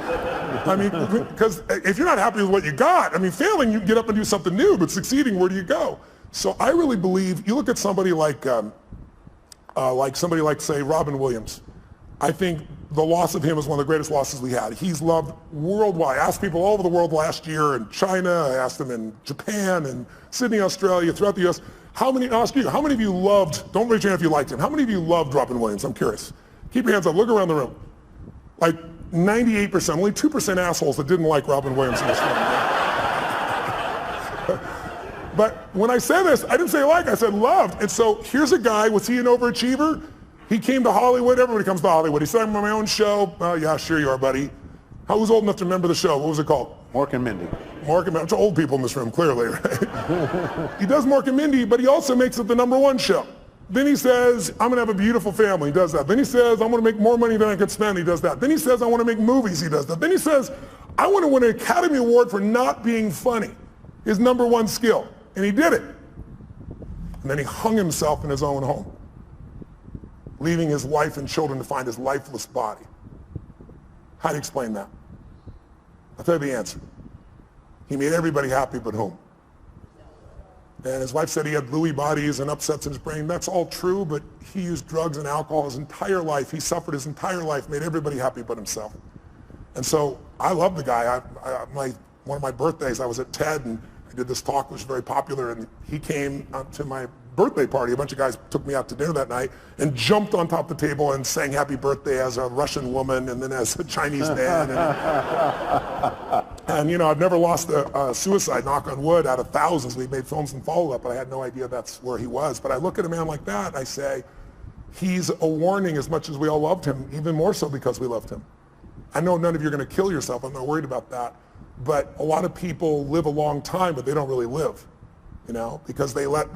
I mean, because if you're not happy with what you got, I mean, failing, you get up and do something new, but succeeding, where do you go? So I really believe, you look at somebody like say, Robin Williams. I think the loss of him is one of the greatest losses we had. He's loved worldwide. I asked people all over the world last year, in China, I asked them in Japan and Sydney, Australia, throughout the US, how many of you loved, don't raise your hand if you liked him, how many of you loved Robin Williams? I'm curious. Keep your hands up, look around the room. Like 98%, only 2% assholes that didn't like Robin Williams in this room. But when I say this, I didn't say like, I said loved. And so here's a guy, was he an overachiever? He came to Hollywood, everybody comes to Hollywood. He said, I'm on my own show. Oh yeah, sure you are, buddy. I was old enough to remember the show. What was it called? Mork and Mindy. Mork and Mindy. It's old people in this room, clearly, right? He does Mork and Mindy, but he also makes it the #1 show. Then he says, I'm going to have a beautiful family. He does that. Then he says, I want to make more money than I can spend. He does that. Then he says, I want to make movies. He does that. Then he says, I want to win an Academy Award for not being funny. His #1 skill. And he did it. And then he hung himself in his own home, leaving his wife and children to find his lifeless body. How do you explain that? I'll tell you the answer. He made everybody happy but whom? And his wife said he had Lewy bodies and upsets in his brain. That's all true, but he used drugs and alcohol his entire life. He suffered his entire life, made everybody happy but himself. And so I love the guy. One of my birthdays, I was at TED and I did this talk, which was very popular, and he came to my birthday party. A bunch of guys took me out to dinner that night and jumped on top of the table and sang happy birthday as a Russian woman and then as a Chinese man. And you know, I've never lost a suicide, knock on wood, out of thousands. We've made films and follow-up, but I had no idea that's where he was. But I look at a man like that and I say, he's a warning as much as we all loved him, even more so because we loved him. I know none of you are going to kill yourself. I'm not worried about that. But a lot of people live a long time, but they don't really live. You know, because they let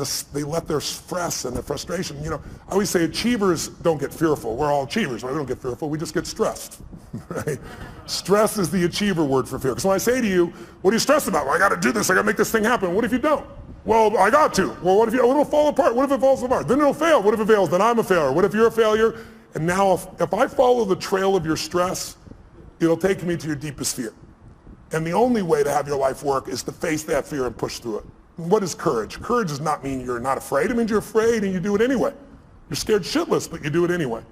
their stress and their frustration, you know, I always say achievers don't get fearful. We're all achievers, right? We don't get fearful, we just get stressed, right? Stress is the achiever word for fear. Because when I say to you, what are you stressed about? Well, I got to do this, I got to make this thing happen. What if you don't? Well, I got to. Well, what if it'll fall apart? What if it falls apart? Then it'll fail. What if it fails? Then I'm a failure. What if you're a failure? And now if I follow the trail of your stress, it'll take me to your deepest fear. And the only way to have your life work is to face that fear and push through it. What is courage? Courage does not mean you're not afraid. It means you're afraid and you do it anyway. You're scared shitless, but you do it anyway.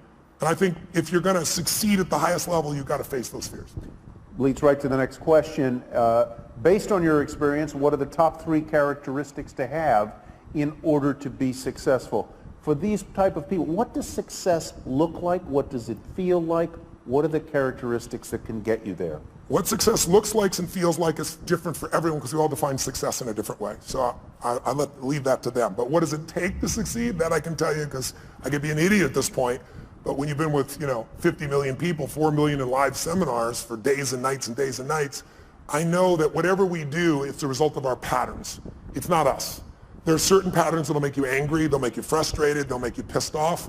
And I think if you're going to succeed at the highest level, you've got to face those fears. Leads right to the next question. Based on your experience, what are the top 3 characteristics to have in order to be successful? For these type of people, what does success look like? What does it feel like? What are the characteristics that can get you there? What success looks like and feels like is different for everyone because we all define success in a different way. So I leave that to them. But what does it take to succeed? That I can tell you because I could be an idiot at this point. But when you've been with 50 million people, 4 million in live seminars for days and nights and days and nights, I know that whatever we do, it's the result of our patterns. It's not us. There are certain patterns that'll make you angry, they'll make you frustrated, they'll make you pissed off.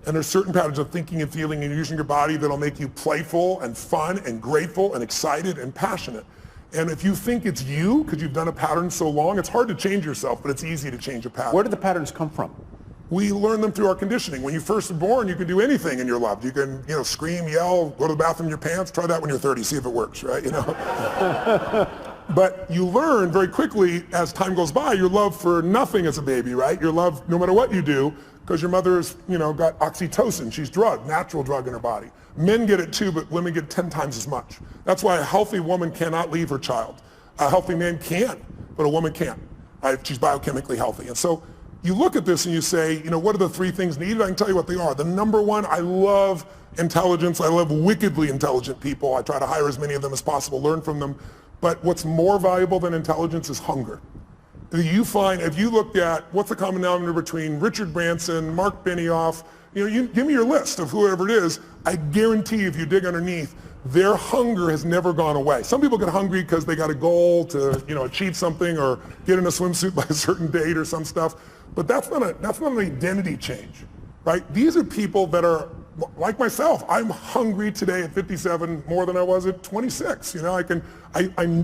And there's certain patterns of thinking and feeling and using your body that'll make you playful and fun and grateful and excited and passionate. And if you think it's you, because you've done a pattern so long, it's hard to change yourself, but it's easy to change a pattern. Where do the patterns come from? We learn them through our conditioning. When you first are born, you can do anything and you're loved. You can, scream, yell, go to the bathroom in your pants. Try that when you're 30, see if it works, right? But you learn very quickly as time goes by, you're loved for nothing as a baby, right? You're loved no matter what you do because your mother's, got oxytocin. She's natural drug in her body. Men get it too, but women get 10 times as much. That's why a healthy woman cannot leave her child. A healthy man can, but a woman can't. Right? She's biochemically healthy. And so you look at this and you say, what are the 3 things needed? I can tell you what they are. The number one, I love intelligence. I love wickedly intelligent people. I try to hire as many of them as possible, learn from them. But what's more valuable than intelligence is hunger. You find, if you looked at what's the common denominator between Richard Branson, Mark Benioff, you give me your list of whoever it is. I guarantee if you dig underneath, their hunger has never gone away. Some people get hungry because they got a goal to, achieve something or get in a swimsuit by a certain date or some stuff. But that's not an identity change, right? These are people that are like myself. I'm hungry today at 57 more than I was at 26. I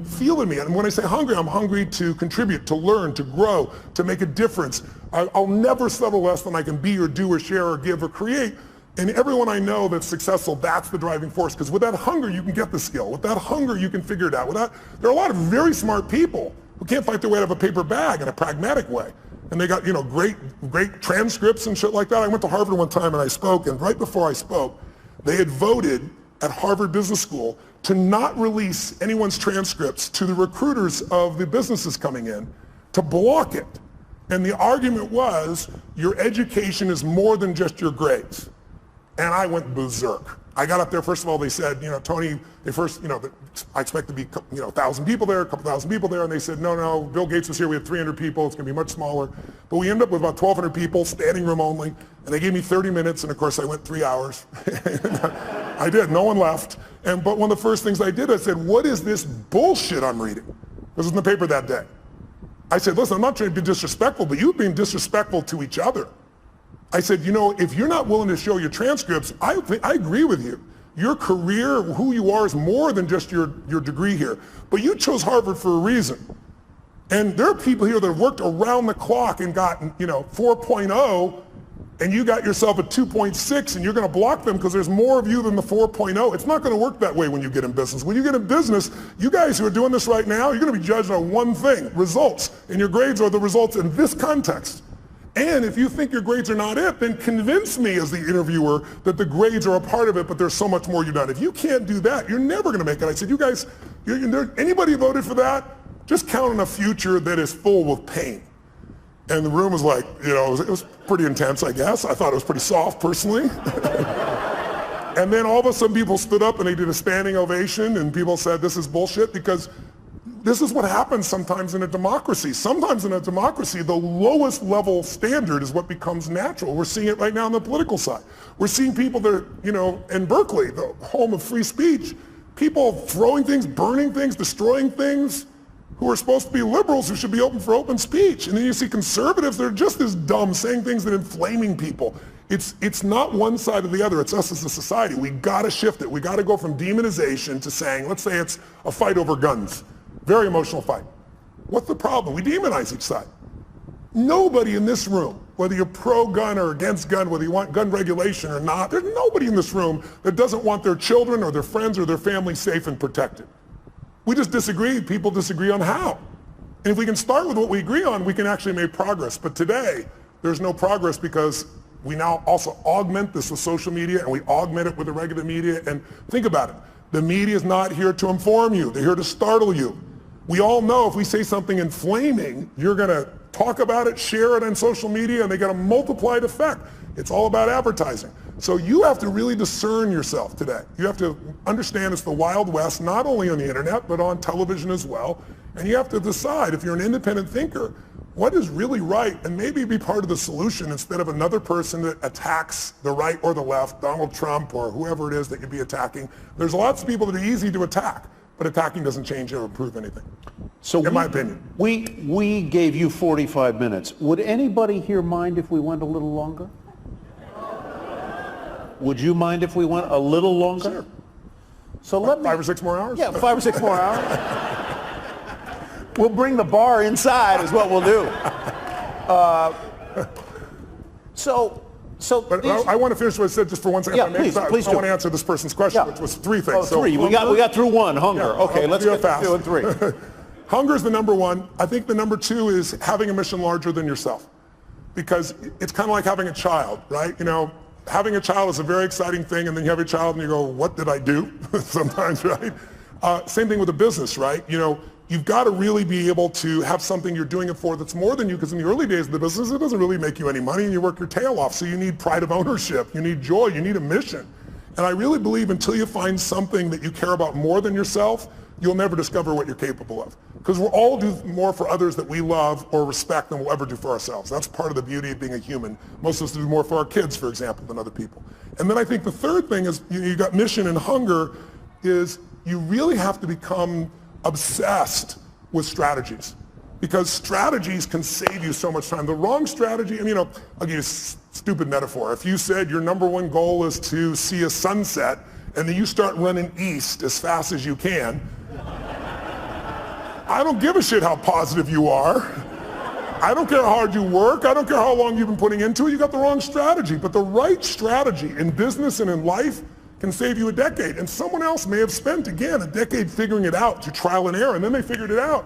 feel in me. And when I say hungry, I'm hungry to contribute, to learn, to grow, to make a difference. I'll never settle less than I can be or do or share or give or create. And everyone I know that's successful, that's the driving force. Because with that hunger, you can get the skill. With that hunger, you can figure it out. There are a lot of very smart people who can't fight their way out of a paper bag in a pragmatic way. And they got, great transcripts and shit like that. I went to Harvard one time and I spoke, and right before I spoke, they had voted at Harvard Business School to not release anyone's transcripts to the recruiters of the businesses coming in, to block it. And the argument was, your education is more than just your grades. And I went berserk. I got up there, first of all, they said, Tony, I expect to be, 1,000 people there, a couple thousand people there. And they said, no, Bill Gates was here, we had 300 people, it's gonna be much smaller. But we ended up with about 1,200 people, standing room only. And they gave me 30 minutes, and of course I went 3 hours. I did, no one left. But one of the first things I did, I said, what is this bullshit I'm reading? This was in the paper that day. I said, listen, I'm not trying to be disrespectful, but you've been disrespectful to each other. I said, if you're not willing to show your transcripts, I agree with you. Your career, who you are, is more than just your degree here. But you chose Harvard for a reason. And there are people here that have worked around the clock and gotten, 4.0, and you got yourself a 2.6, and you're going to block them because there's more of you than the 4.0. It's not going to work that way when you get in business. When you get in business, you guys who are doing this right now, you're going to be judged on one thing, results. And your grades are the results in this context. And if you think your grades are not it, then convince me as the interviewer that the grades are a part of it, but there's so much more you've done. If you can't do that, you're never going to make it. I said, you guys, anybody voted for that? Just count on a future that is full with pain. And the room was like, it was pretty intense, I guess. I thought it was pretty soft, personally. And then all of a sudden people stood up and they did a standing ovation, and people said, this is bullshit, because this is what happens sometimes in a democracy. Sometimes in a democracy, the lowest level standard is what becomes natural. We're seeing it right now on the political side. We're seeing people that are, in Berkeley, the home of free speech, people throwing things, burning things, destroying things, who are supposed to be liberals who should be open for open speech. And then you see conservatives that are just as dumb, saying things that are inflaming people. It's not one side or the other, it's us as a society. We gotta shift it. We gotta go from demonization to saying, let's say it's a fight over guns. Very emotional fight. What's the problem? We demonize each side. Nobody in this room, whether you're pro-gun or against gun, whether you want gun regulation or not, there's nobody in this room that doesn't want their children or their friends or their family safe and protected. We just disagree. People disagree on how. And if we can start with what we agree on, we can actually make progress. But today, there's no progress because we now also augment this with social media, and we augment it with the regular media. And think about it. The media is not here to inform you. They're here to startle you. We all know if we say something inflaming, you're going to talk about it, share it on social media, and they get a multiplied effect. It's all about advertising. So you have to really discern yourself today. You have to understand it's the Wild West, not only on the internet, but on television as well. And you have to decide, if you're an independent thinker, what is really right, and maybe be part of the solution instead of another person that attacks the right or the left, Donald Trump or whoever it is that you'd be attacking. There's lots of people that are easy to attack, but attacking doesn't change or improve anything, in my opinion. We gave you 45 minutes. Would anybody here mind if we went a little longer? Would you mind if we went a little longer? Sure. So let me... 5 or 6 more hours? Yeah, 5 or 6 more hours. We'll bring the bar inside is what we'll do. But I want to finish what I said just for 1 second. Yeah, please I want to answer this person's question, which was 3 things. Oh, 3. We got through 1, hunger. Yeah, okay, let's get to 2 and 3. Hunger is the number 1. I think the number 2 is having a mission larger than yourself. Because it's kind of like having a child, right? Having a child is a very exciting thing, and then you have a child and you go, what did I do? Sometimes, right? Same thing with a business, right? You've got to really be able to have something you're doing it for that's more than you, because in the early days of the business, it doesn't really make you any money and you work your tail off. So you need pride of ownership, you need joy, you need a mission. And I really believe until you find something that you care about more than yourself, you'll never discover what you're capable of. Because we'll all do more for others that we love or respect than we'll ever do for ourselves. That's part of the beauty of being a human. Most of us do more for our kids, for example, than other people. And then I think the third thing is, you got mission and hunger, is you really have to become obsessed with strategies. Because strategies can save you so much time. The wrong strategy, I'll give you a stupid metaphor. If you said your number one goal is to see a sunset, and then you start running east as fast as you can, I don't give a shit how positive you are. I don't care how hard you work. I don't care how long you've been putting into it. You got the wrong strategy. But the right strategy in business and in life can save you a decade. And someone else may have spent, again, a decade figuring it out through trial and error, and then they figured it out.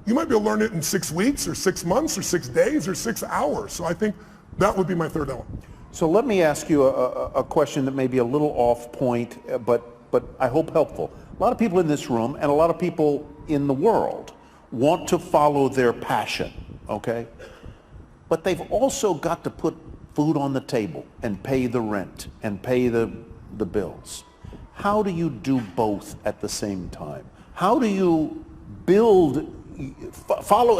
You might be able to learn it in 6 weeks or 6 months or 6 days or 6 hours. So I think that would be my third element. So let me ask you a question that may be a little off point, but I hope helpful. A lot of people in this room and a lot of people in the world want to follow their passion, okay? But they've also got to put food on the table and pay the rent and pay the bills. How do you do both at the same time? How do you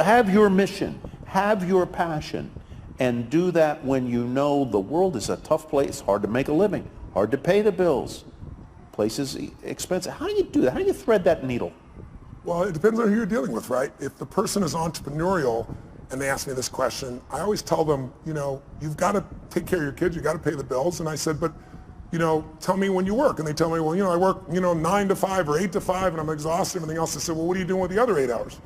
have your mission, have your passion, and do that when you know the world is a tough place, hard to make a living, hard to pay the bills, places expensive? How do you do that? How do you thread that needle? Well, it depends on who you're dealing with, right? If the person is entrepreneurial and they ask me this question, I always tell them, you've got to take care of your kids, you've got to pay the bills. And I said, but, tell me when you work. And they tell me, well, I work, 9 to 5 or 8 to 5 and I'm exhausted and everything else. I said, well, what are you doing with the other 8 hours?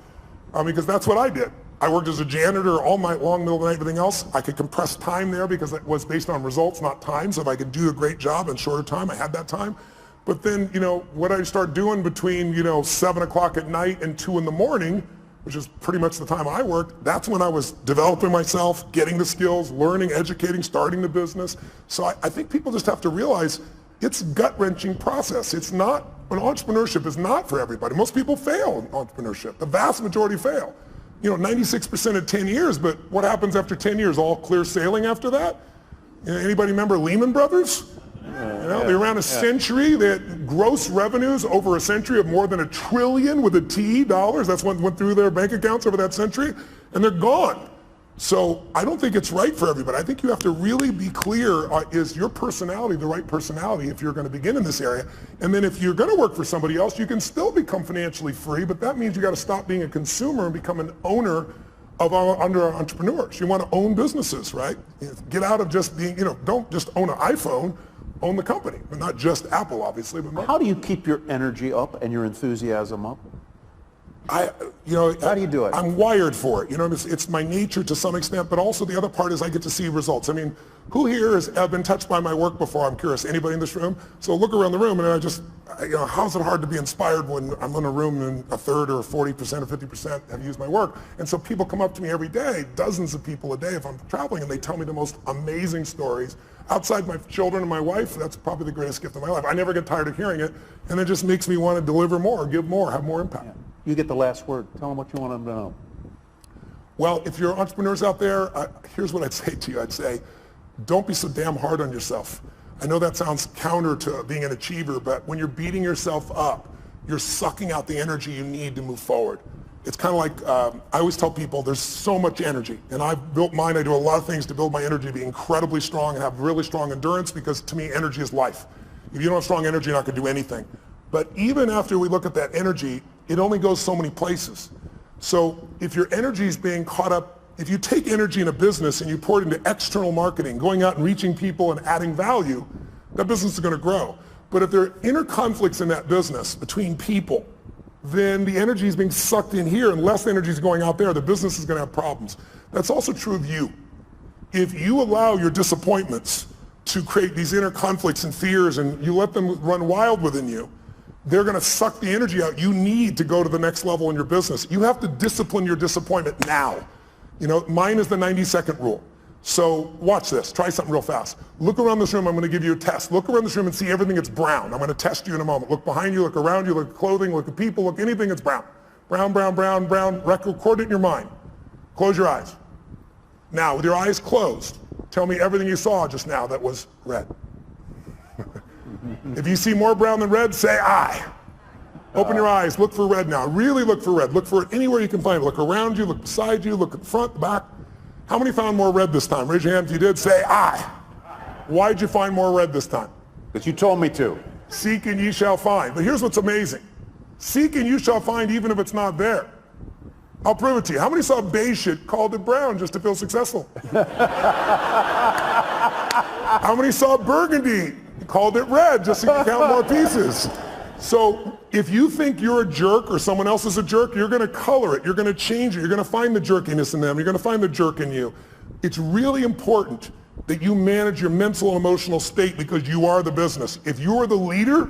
Because that's what I did. I worked as a janitor all night long, middle of the night, everything else. I could compress time there because it was based on results, not time. So if I could do a great job in shorter time, I had that time. But then, what I start doing between, 7 o'clock at night and 2 in the morning, which is pretty much the time I worked, that's when I was developing myself, getting the skills, learning, educating, starting the business. So I think people just have to realize it's a gut-wrenching process. Entrepreneurship is not for everybody. Most people fail in entrepreneurship. The vast majority fail. 96% at 10 years, but what happens after 10 years? All clear sailing after that? Anybody remember Lehman Brothers? They ran a century. They had gross revenues over a century of more than $1 trillion with a T dollars. That's what went through their bank accounts over that century, and they're gone. So I don't think it's right for everybody. I think you have to really be clear, is your personality the right personality if you're going to begin in this area? And then if you're going to work for somebody else, you can still become financially free, but that means you got to stop being a consumer and become an owner under entrepreneurs. You want to own businesses, right? Get out of just being, don't just own an iPhone, own the company, but not just Apple, obviously. But how do you keep your energy up and your enthusiasm up? How do you do it? I'm wired for it. It's my nature to some extent, but also the other part is I get to see results. Who here has been touched by my work before? I'm curious. Anybody in this room? So look around the room, and how's it hard to be inspired when I'm in a room and a third or 40% or 50% have used my work? And so people come up to me every day, dozens of people a day if I'm traveling, and they tell me the most amazing stories. Outside my children and my wife, that's probably the greatest gift of my life. I never get tired of hearing it, and it just makes me want to deliver more, give more, have more impact. Yeah. You get the last word. Tell them what you want them to know. Well, if you're entrepreneurs out there, here's what I'd say to you. I'd say, don't be so damn hard on yourself. I know that sounds counter to being an achiever, but when you're beating yourself up, you're sucking out the energy you need to move forward. It's kind of like, I always tell people there's so much energy, and I've built mine. I do a lot of things to build my energy to be incredibly strong and have really strong endurance, because to me, energy is life. If you don't have strong energy, you're not going to do anything. But even after we look at that energy, it only goes so many places. So if your energy is being caught up, if you take energy in a business and you pour it into external marketing, going out and reaching people and adding value, that business is going to grow. But if there are inner conflicts in that business between people, then the energy is being sucked in here and less energy is going out there. The business is going to have problems. That's also true of you. If you allow your disappointments to create these inner conflicts and fears and you let them run wild within you, they're going to suck the energy out you need to go to the next level in your business. You have to discipline your disappointment now. Mine is the 90-second rule. So watch this. Try something real fast. Look around this room. I'm going to give you a test. Look around this room and see everything that's brown. I'm going to test you in a moment. Look behind you, look around you, look at clothing, look at people, look anything that's brown. Brown, brown, brown, brown. Record it in your mind. Close your eyes. Now, with your eyes closed, tell me everything you saw just now that was red. If you see more brown than red, say I. Open your eyes, look for red now. Really look for red. Look for it anywhere you can find it. Look around you, look beside you, look at the front, the back. How many found more red this time? Raise your hand if you did. Say, I. Why'd you find more red this time? Because you told me to. Seek and ye shall find. But here's what's amazing. Seek and you shall find even if it's not there. I'll prove it to you. How many saw beige shit, called it brown just to feel successful? How many saw burgundy, called it red just so you can count more pieces? So if you think you're a jerk or someone else is a jerk, you're going to color it. You're going to change it. You're going to find the jerkiness in them. You're going to find the jerk in you. It's really important that you manage your mental and emotional state because you are the business. If you are the leader,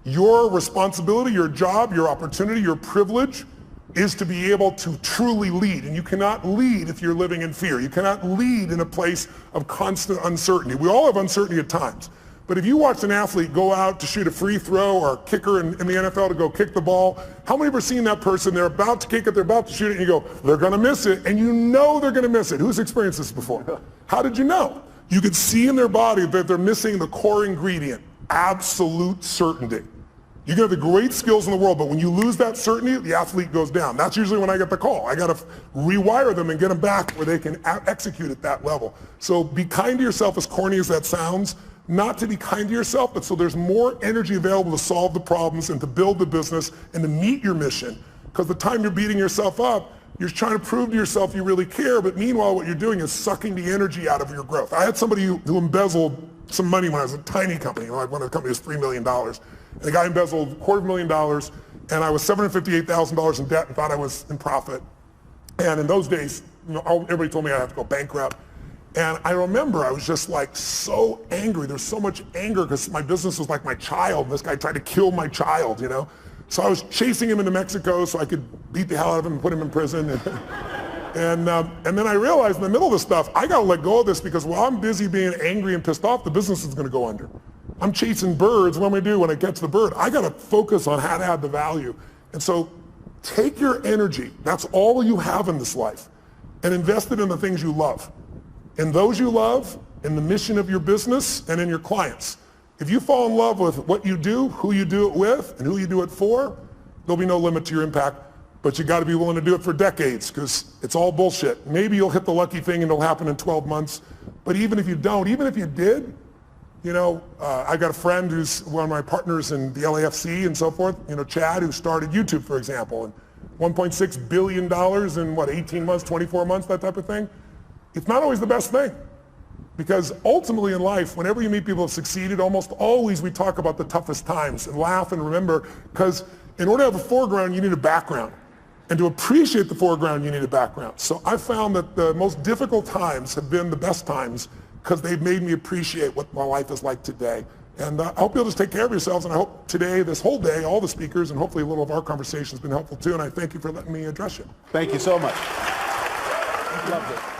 your responsibility, your job, your opportunity, your privilege is to be able to truly lead. And you cannot lead if you're living in fear. You cannot lead in a place of constant uncertainty. We all have uncertainty at times. But if you watch an athlete go out to shoot a free throw or a kicker in the NFL to go kick the ball, how many have ever seen that person, they're about to kick it, they're about to shoot it, and you go, they're going to miss it, and you know they're going to miss it. Who's experienced this before? How did you know? You could see in their body that they're missing the core ingredient, absolute certainty. You can have the great skills in the world, but when you lose that certainty, the athlete goes down. That's usually when I get the call. I got to rewire them and get them back where they can execute at that level. So be kind to yourself, as corny as that sounds. Not to be kind to yourself, but so there's more energy available to solve the problems and to build the business and to meet your mission. Because the time you're beating yourself up, you're trying to prove to yourself you really care, but meanwhile what you're doing is sucking the energy out of your growth. I had somebody who embezzled some money when I was a tiny company. Like one of the companies was $3 million. And the guy embezzled $250,000, and I was $758,000 in debt and thought I was in profit. And in those days, everybody told me I'd have to go bankrupt. And I remember I was just like so angry. There's so much anger because my business was like my child. This guy tried to kill my child, you know? So I was chasing him into Mexico so I could beat the hell out of him and put him in prison. And then I realized in the middle of this stuff, I got to let go of this because while I'm busy being angry and pissed off, the business is going to go under. I'm chasing birds. What am I do when I catch the bird? I got to focus on how to add the value. And so take your energy, that's all you have in this life, and invest it in the things you love. In those you love, in the mission of your business, and in your clients. If you fall in love with what you do, who you do it with, and who you do it for, there'll be no limit to your impact. But you got to be willing to do it for decades because it's all bullshit. Maybe you'll hit the lucky thing and it'll happen in 12 months. But even if you don't, even if you did, you know, I got a friend who's one of my partners in the LAFC and so forth, you know, Chad, who started YouTube, for example, and $1.6 billion in what, 18 months, 24 months, that type of thing. It's not always the best thing because ultimately in life, whenever you meet people who have succeeded, almost always we talk about the toughest times and laugh and remember because in order to have a foreground, you need a background. And to appreciate the foreground, you need a background. So I found that the most difficult times have been the best times because they've made me appreciate what my life is like today. And I hope you'll just take care of yourselves. And I hope today, this whole day, all the speakers, and hopefully a little of our conversation has been helpful too. And I thank you for letting me address you. Thank you so much. Loved it.